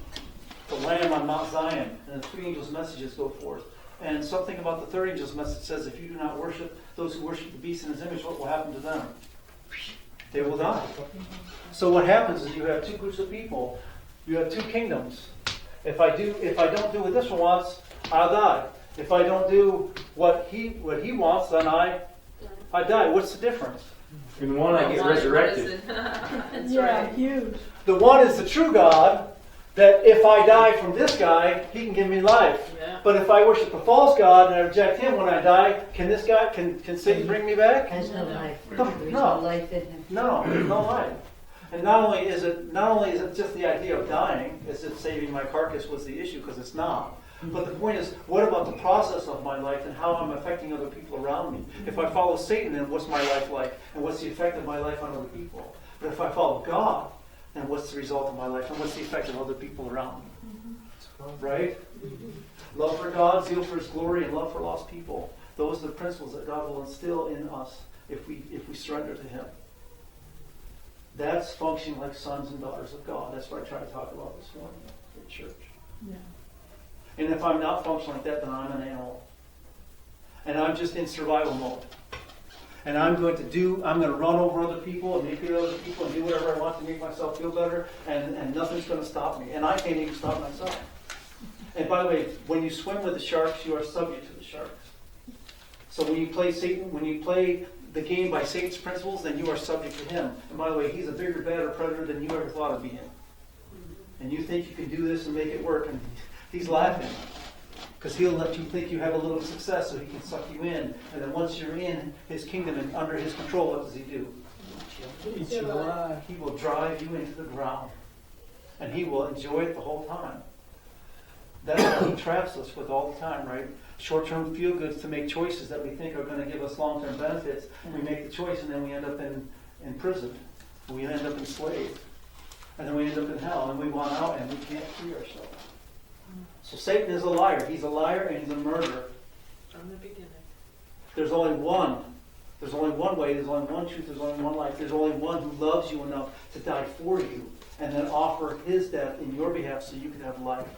the Lamb on Mount Zion, and the 3 angels' messages go forth. And something about the 3rd angel's message says, if you do not worship those who worship the beast in His image, what will happen to them? They will die. So what happens is you have 2 groups of people. You have 2 kingdoms. If I don't do what this one wants, I'll die. If I don't do what he wants, then I die. What's the difference? In one I get One is resurrected. That's Yeah, right. huge. The one is the true God, that if I die from this guy, He can give me life. Yeah. But if I worship the false God and I reject Him when I die, can Satan bring me back? Has no life. No, There's no. no life in him. No, there's no life. And not only is it just the idea of dying, is it saving my carcass was the issue, because it's not. But the point is, what about the process of my life and how I'm affecting other people around me? If I follow Satan, then what's my life like? And what's the effect of my life on other people? But if I follow God, then what's the result of my life? And what's the effect of other people around me? Right? Love for God, zeal for His glory, and love for lost people. Those are the principles that God will instill in us if we surrender to Him. That's functioning like sons and daughters of God. That's what I tried to talk about this morning at church. Yeah. And if I'm not functioning like that, then I'm an animal. And I'm just in survival mode. And I'm going to run over other people and manipulate other people and do whatever I want to make myself feel better, and nothing's going to stop me. And I can't even stop myself. And by the way, when you swim with the sharks, you are subject to the sharks. So when you play Satan, when you play the game by Satan's principles, then you are subject to him. And by the way, he's a bigger, badder predator than you ever thought of being. And you think you can do this and make it work, and he's laughing. Because he'll let you think you have a little success so he can suck you in. And then once you're in his kingdom and under his control, what does he do? He will drive you into the ground. And he will enjoy it the whole time. That's what he traps us with all the time, right? Short-term feel-goods to make choices that we think are going to give us long-term benefits. We make the choice and then we end up in prison. We end up enslaved. And then we end up in hell. And we want out and we can't free ourselves. So Satan is a liar. He's a liar and he's a murderer. From the beginning. There's only one. There's only one way. There's only one truth. There's only one life. There's only one who loves you enough to die for you and then offer his death in your behalf so you can have life.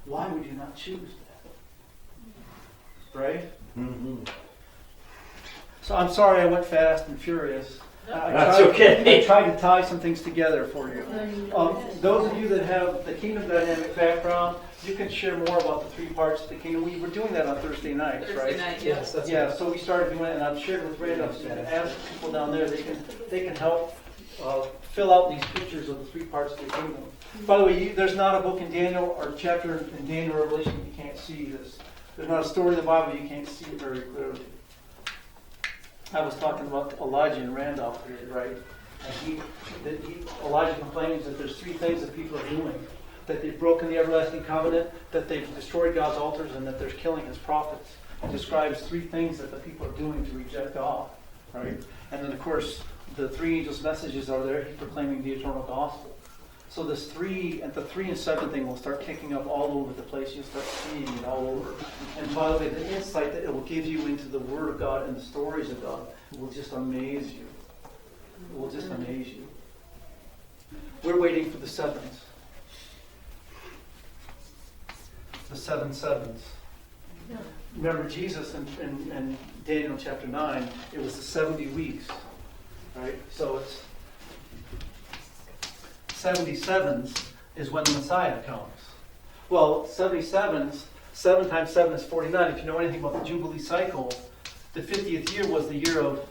Why would you not choose that? Right? Mm-hmm. So I'm sorry I went fast and furious. That's okay. I tried to tie some things together for you. Those of you that have the kingdom dynamic background, you can share more about the three parts of the kingdom. We were doing that on Thursday nights, right? Thursday night, yes. That's Yeah, so we started doing it, and I've shared with Raymond. So you can ask people down there; they can help fill out these pictures of the three parts of the kingdom. By the way, there's not a book in Daniel or chapter in Daniel or Revelation you can't see this. There's not a story in the Bible you can't see it very clearly. I was talking about Elijah and Randolph here, right? And Elijah complains that there's three things that people are doing. That they've broken the everlasting covenant, that they've destroyed God's altars, and that they're killing his prophets. He describes three things that the people are doing to reject God, right? And then, of course, the three angels' messages are there. He's proclaiming the eternal gospel. So the 3 and 7 thing will start kicking up all over the place. You'll start seeing it all over. And by the way, the insight that it will give you into the Word of God and the stories of God will just amaze you. It will just amaze you. We're waiting for the sevens. The 7 sevens. Remember Jesus in Daniel chapter 9, it was the 70 weeks. Right? So it's 77s is when the Messiah comes. Well, 77s, 7 times 7 is 49. If you know anything about the Jubilee cycle, the 50th year was the year of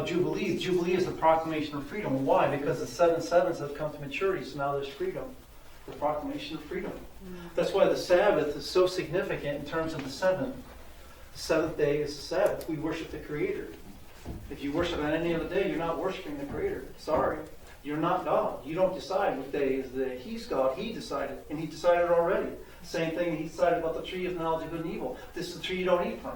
Jubilee. Jubilee is the proclamation of freedom. Why? Because the 7 sevens have come to maturity, so now there's freedom. The proclamation of freedom. That's why the Sabbath is so significant in terms of the 7th. The 7th day is the Sabbath. We worship the Creator. If you worship on any other day, you're not worshiping the Creator. Sorry. You're not God. You don't decide what day is the day. He's God. He decided. And he decided already. Same thing he decided about the tree of knowledge of good and evil. This is the tree you don't eat from.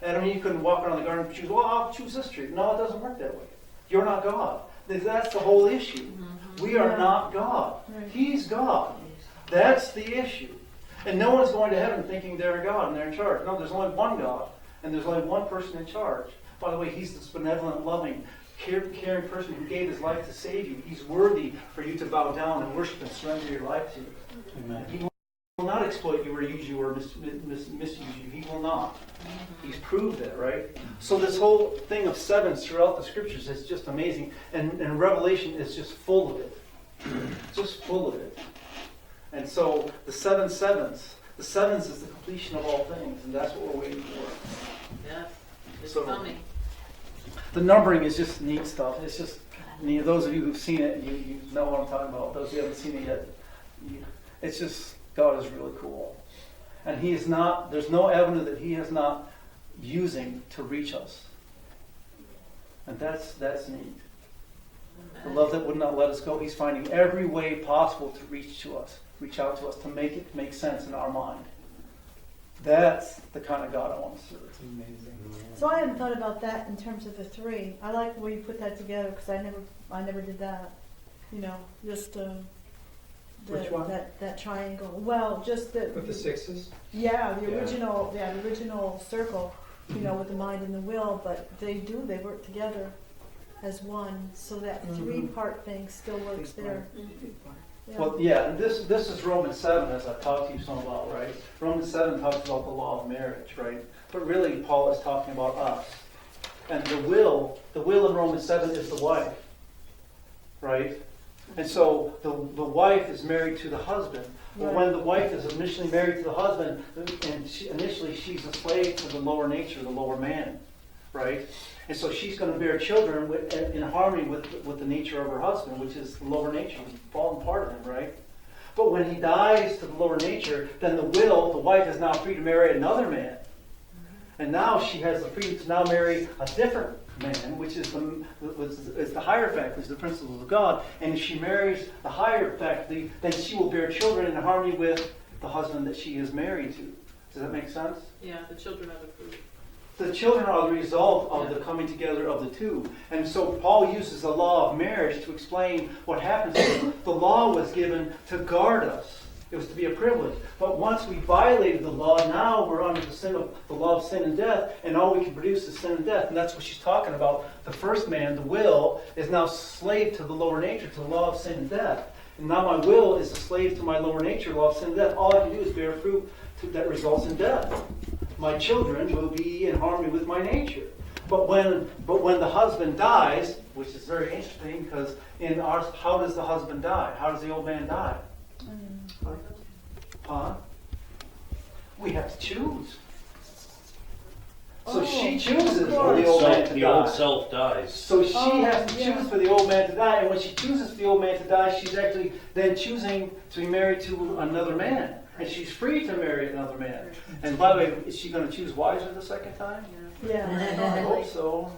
Adam and Eve couldn't walk around the garden and choose, well, I'll choose this tree. No, it doesn't work that way. You're not God. That's the whole issue. Mm-hmm. We are not God. Right. He's God. That's the issue. And no one's going to heaven thinking they're God and they're in charge. No, there's only one God. And there's only one person in charge. By the way, he's this benevolent, loving, caring person who gave his life to save you. He's worthy for you to bow down and worship and surrender your life to. Amen. He will not exploit you or use you or misuse you. He will not. He's proved that, right? So this whole thing of sevens throughout the scriptures is just amazing. And Revelation is just full of it. Just full of it. And so the 7 sevens. The sevens is the completion of all things. And that's what we're waiting for. Yes. It's So, coming. the numbering is just neat stuff. It's just, those of you who've seen it, you know what I'm talking about. Those who haven't seen it yet, it's just, God is really cool. And he is not, there's no avenue that he is not using to reach us. And that's neat. The love that would not let us go. He's finding every way possible to reach out to us, to make it make sense in our mind. That's the kind of God I want to serve. It's amazing. So I hadn't thought about that in terms of the three. I like the way you put that together because I never did that. You know, just Which one? that triangle. Well, just the With the sixes? yeah, the Yeah. original circle. You know, with the mind and the will, but they work together as one. So that three-part thing still works there. Yeah. Well, yeah, and this is Romans 7, as I've talked to you some about, right? Romans 7 talks about the law of marriage, right? But really, Paul is talking about us. And the will in Romans 7 is the wife, right? And so the wife is married to the husband. Well, when the wife is initially married to the husband, and initially she's a slave to the lower nature, the lower man, right? And so she's going to bear children in harmony with the nature of her husband, which is the lower nature, the fallen part of him, right? But when he dies to the lower nature, then the wife is now free to marry another man. And now she has the freedom to now marry a different man, which is the higher faculty, is the principles of God. And if she marries the higher faculty, then she will bear children in harmony with the husband that she is married to. Does that make sense? Yeah, the children of the fruit. The children are the result of the coming together of the two. And so Paul uses the law of marriage to explain what happens. The law was given to guard us. It was to be a privilege. But once we violated the law, now we're under the law of sin and death, and all we can produce is sin and death. And that's what she's talking about. The first man, the will, is now slave to the lower nature, to the law of sin and death. And now my will is a slave to my lower nature, law of sin and death. All I can do is bear fruit that results in death. My children will be in harmony with my nature. But when the husband dies, which is very interesting, because in ours, how does the husband die? How does the old man die? Huh? We have to choose. So she chooses for the old man to The die. old self dies. So she has to choose for the old man to die, and when she chooses for the old man to die, she's actually then choosing to be married to another man. And she's free to marry another man. And by the way, is she going to choose wiser the second time? I Yeah. hope so.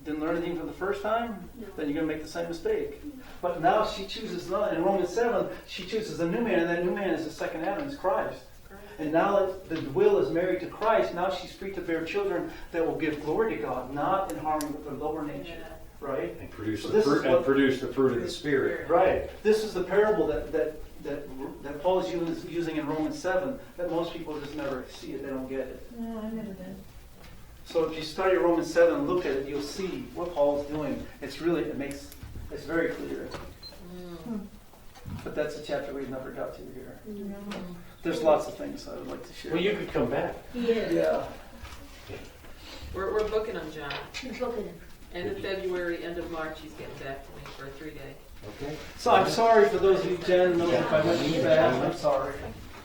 Didn't learn anything for the first time? Then you're going to make the same mistake. But now she chooses, in Romans 7, she chooses a new man, and that new man is the second Adam, is Christ. And now that the will is married to Christ, now she's free to bear children that will give glory to God, not in harmony with her lower nature. Right? And produce So the this fruit is what- produce the fruit of the Spirit. Right. This is the parable that Paul is using in Romans 7, that most people just never see it, they don't get it. No, I never did. So if you study Romans 7 and look at it, you'll see what Paul is doing. It's very clear. But that's a chapter we've never got to here. There's lots of things I would like to share. Well, you could come back. Yeah. We're booking him, John. Look at him. End of February, end of March, he's getting back to me for a 3-day. Okay. So I'm sorry for those of you, Jen, knows if I went too fast. I'm sorry.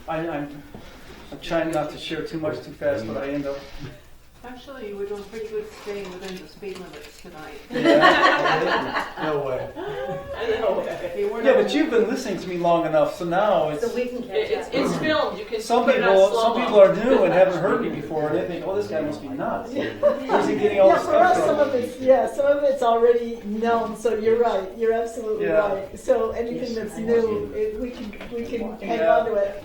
I'm trying not to share too much too fast, but I end up. Actually, you were doing pretty good staying within the speed limits tonight. No way. Yeah, but you've been listening to me long enough, so now it's. So we can catch up. It's filmed, you can Some put it on people slow-mo. are new and haven't heard me before, and they think, "Oh, this guy must be nuts. Where's he getting all Yeah, this for us, stuff some from?" of it's already known, so you're right, you're absolutely Yeah. right. So anything that's new, we can hang Yeah. on to it.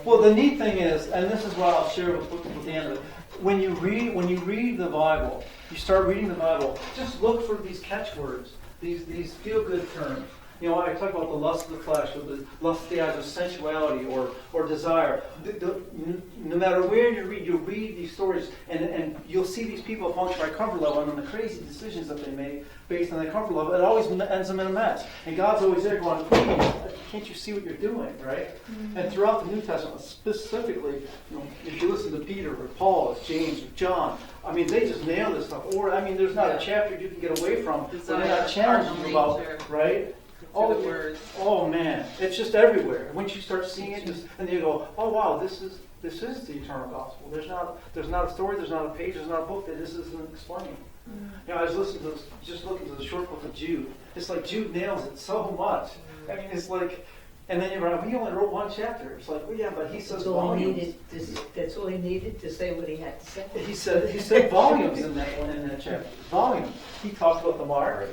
Well, the neat thing is, and this is what I'll share with the end of it. When you read the Bible, you start reading the Bible, just look for these catchwords, these feel-good terms. You know, I talk about the lust of the flesh, or the lust of the eyes, or sensuality, or desire. No matter where you read these stories, and you'll see these people function by comfort level, and the crazy decisions that they make based on their comfort level, it always ends them in a mess. And God's always there going, can't you see what you're doing, right? And throughout the New Testament, specifically, if you listen to Peter, or Paul, or James, or John, I mean, they just nail this stuff. Or, I mean, there's not a chapter you can get away from where they're not challenging you about, right? Through the words. Oh man, it's just everywhere. Once you start seeing it, and you go, oh wow, this is the eternal gospel. There's not a story, there's not a page, there's not a book that this isn't explaining. You know, I was looking to the short book of Jude. It's like Jude nails it so much. I mean, it's like And then you're right, we only wrote one chapter. It's like, well, yeah, but he says That's all he volumes. needed, that's all he needed to say what he had to say. He said volumes in that chapter. Volumes. He talked about the mark.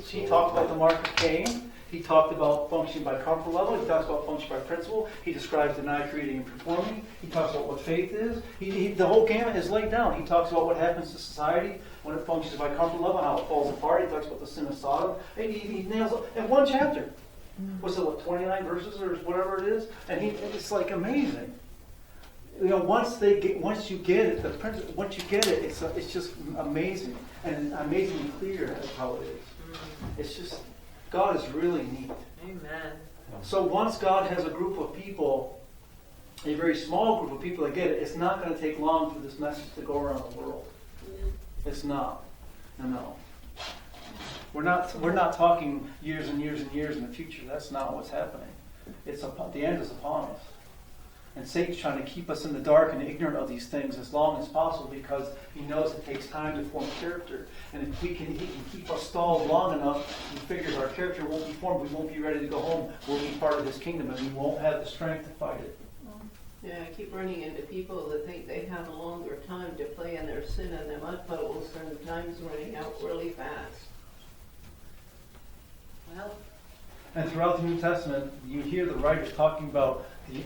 He talked about the mark of Cain. He talked about functioning by comfort level. He talks about functioning by principle. He describes deny, creating, and performing. He talks about what faith is. The whole gamut is laid down. He talks about what happens to society when it functions by comfort level, how it falls apart. He talks about the sin of Sodom. And he nails it in one chapter. What's it, 29 verses or whatever it is? And it's like amazing. You know, once you get it, once you get it, it's just amazing and amazingly clear as how it is. It's just, God is really neat. Amen. So once God has a group of people, a very small group of people that get it, it's not going to take long for this message to go around the world. It's not. No. We're not talking years and years and years in the future. That's not what's happening. The end is upon us. And Satan's trying to keep us in the dark and ignorant of these things as long as possible because he knows it takes time to form character. And if he can keep us stalled long enough, he figures our character won't be formed, we won't be ready to go home, we'll be part of his kingdom, and we won't have the strength to fight it. Yeah, I keep running into people that think they have a longer time to play in their sin and their mud puddles, and time's running out really fast. Well, And throughout the New Testament, you hear the writers talking about the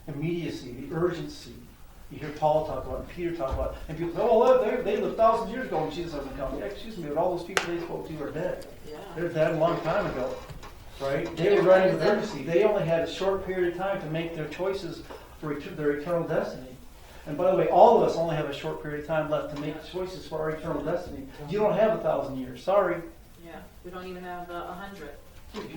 immediacy, the urgency. You hear Paul talk about it, and Peter talk about it, and people say, oh, they lived thousands of years ago and Jesus hasn't come. Yeah, excuse me, but all those people they spoke to are dead. yeah. They're dead a long time ago. Right? They were writing with urgency. They only had a short period of time to make their choices for their eternal destiny. And by the way, all of us only have a short period of time left to make choices for our eternal destiny. You don't have 1,000 years. Sorry. Yeah, we don't even have 100.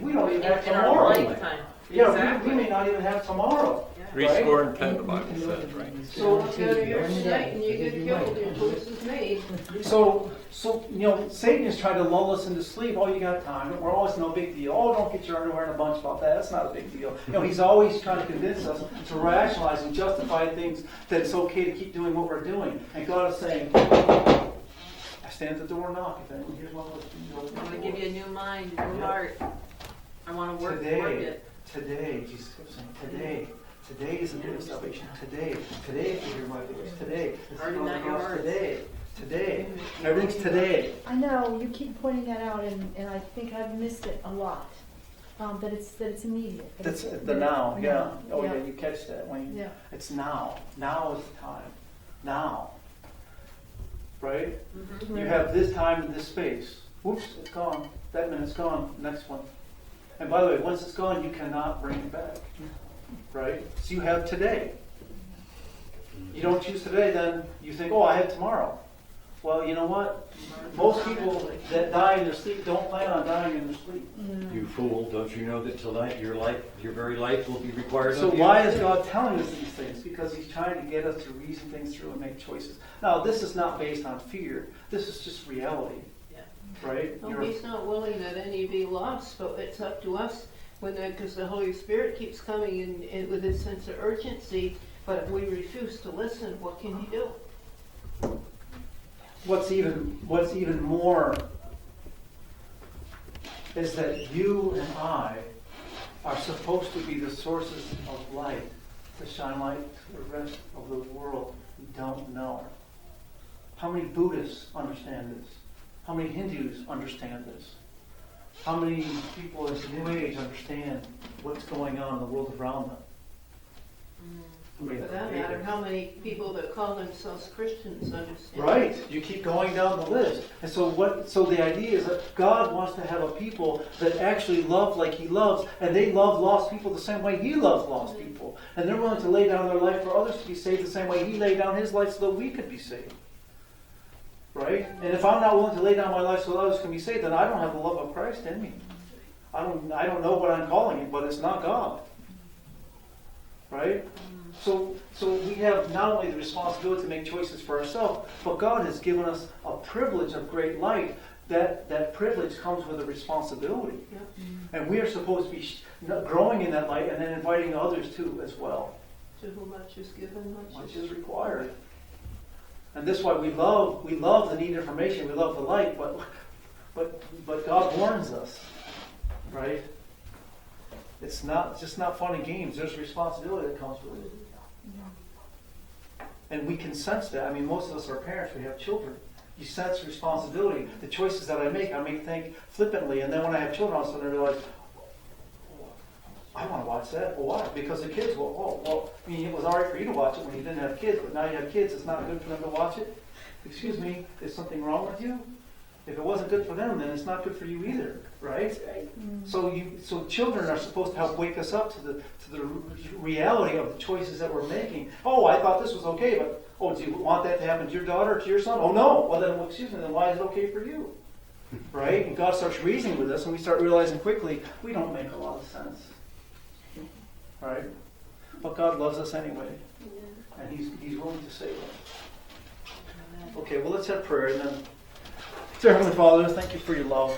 We don't even have In our tomorrow. lifetime. Yeah, Exactly. we may not even have tomorrow. Yeah. Three score and 10, the Bible says, right? So if you go to your tonight and you get killed, your choice is made. So Satan is trying to lull us into sleep. Oh, you got time. We're always no big deal. Oh, don't get your underwear in a bunch about that. That's not a big deal. He's always trying to convince us to rationalize and justify things that it's okay to keep doing what we're doing. And God is saying, I stand at the door and knock. If anyone hears my voice, I want to give you a new mind, a new heart. I want to work it. Today, Jesus kept saying, today is the day of salvation. Today, if you hear my voice, today. Already not your words. Today. Everything's today. I know, you keep pointing that out, and I think I've missed it a lot. That it's immediate. that That's it's- the now, yeah. now, Oh, yeah, you catch that when Yeah. it's now. Now is the time. Now. Right? Mm-hmm. You have this time and this space. Whoops, it's gone. That minute's gone. Next one. And by the way, once it's gone, you cannot bring it back. Right? So you have today. You don't choose today, then you think, oh, I have tomorrow. Well, you know what? Most people that die in their sleep don't plan on dying in their sleep. You fool, don't you know that tonight your very life will be required So of you? why is God telling us these things? Because he's trying to get us to reason things through and make choices. Now, this is not based on fear. This is just reality. Yeah. Right? No, he's not willing that any be lost, but it's up to us because the Holy Spirit keeps coming in with this sense of urgency. But if we refuse to listen, what can he do? What's even more is that you and I are supposed to be the sources of light to shine light to the rest of the world who don't know. How many Buddhists understand this? How many Hindus understand this? How many people in the New Age understand what's going on in the world around them? For that matter, how many people that call themselves Christians understand? Right. You keep going down the list. And so the idea is that God wants to have a people that actually love like he loves, and they love lost people the same way he loves lost people. And they're willing to lay down their life for others to be saved the same way he laid down his life so that we could be saved. Right? And if I'm not willing to lay down my life so that others can be saved, then I don't have the love of Christ in me. I don't know what I'm calling it, but it's not God. Right? So we have not only the responsibility to make choices for ourselves, but God has given us a privilege of great light. That privilege comes with a responsibility. Yeah. And we are supposed to be growing in that light and then inviting others too as well. To whom much is given, Much is required. And this is why we love the neat information, we love the light, but God warns us. Right? It's not just not fun and games. There's responsibility that comes with it. And we can sense that. I mean, most of us are parents. We have children. You sense responsibility. The choices that I may think flippantly. And then when I have children, all of a sudden I realize, oh, I want to watch that. Well, why? Because the kids will. Well, I mean, it was all right for you to watch it when you didn't have kids, but now you have kids. It's not good for them to watch it. Excuse me, is something wrong with you? If it wasn't good for them, then it's not good for you either, right? So children are supposed to help wake us up to the reality of the choices that we're making. Oh, I thought this was okay, but do you want that to happen to your daughter or to your son? Oh no. Well then, excuse me. Then why is it okay for you? Right? And God starts reasoning with us, and we start realizing quickly we don't make a lot of sense, right? But God loves us anyway, and He's willing to save us. Okay. Well, let's have prayer, and then. Dear Heavenly Father, thank you for your love.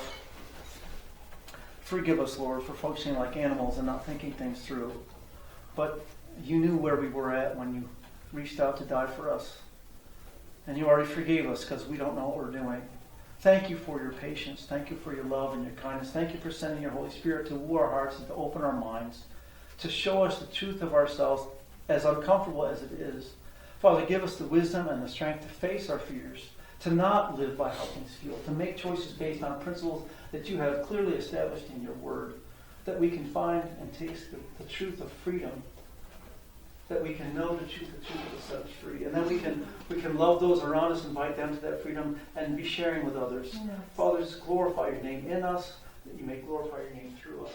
Forgive us, Lord, for functioning like animals and not thinking things through. But you knew where we were at when you reached out to die for us. And you already forgave us because we don't know what we're doing. Thank you for your patience. Thank you for your love and your kindness. Thank you for sending your Holy Spirit to woo our hearts and to open our minds, to show us the truth of ourselves, as uncomfortable as it is. Father, give us the wisdom and the strength to face our fears, to not live by how things feel, to make choices based on principles that you have clearly established in your word, that we can find and taste the truth of freedom, that we can know the truth will set us free, and then we can love those around us, invite them to that freedom, and be sharing with others. Yes. Father, just glorify your name in us, that you may glorify your name through us.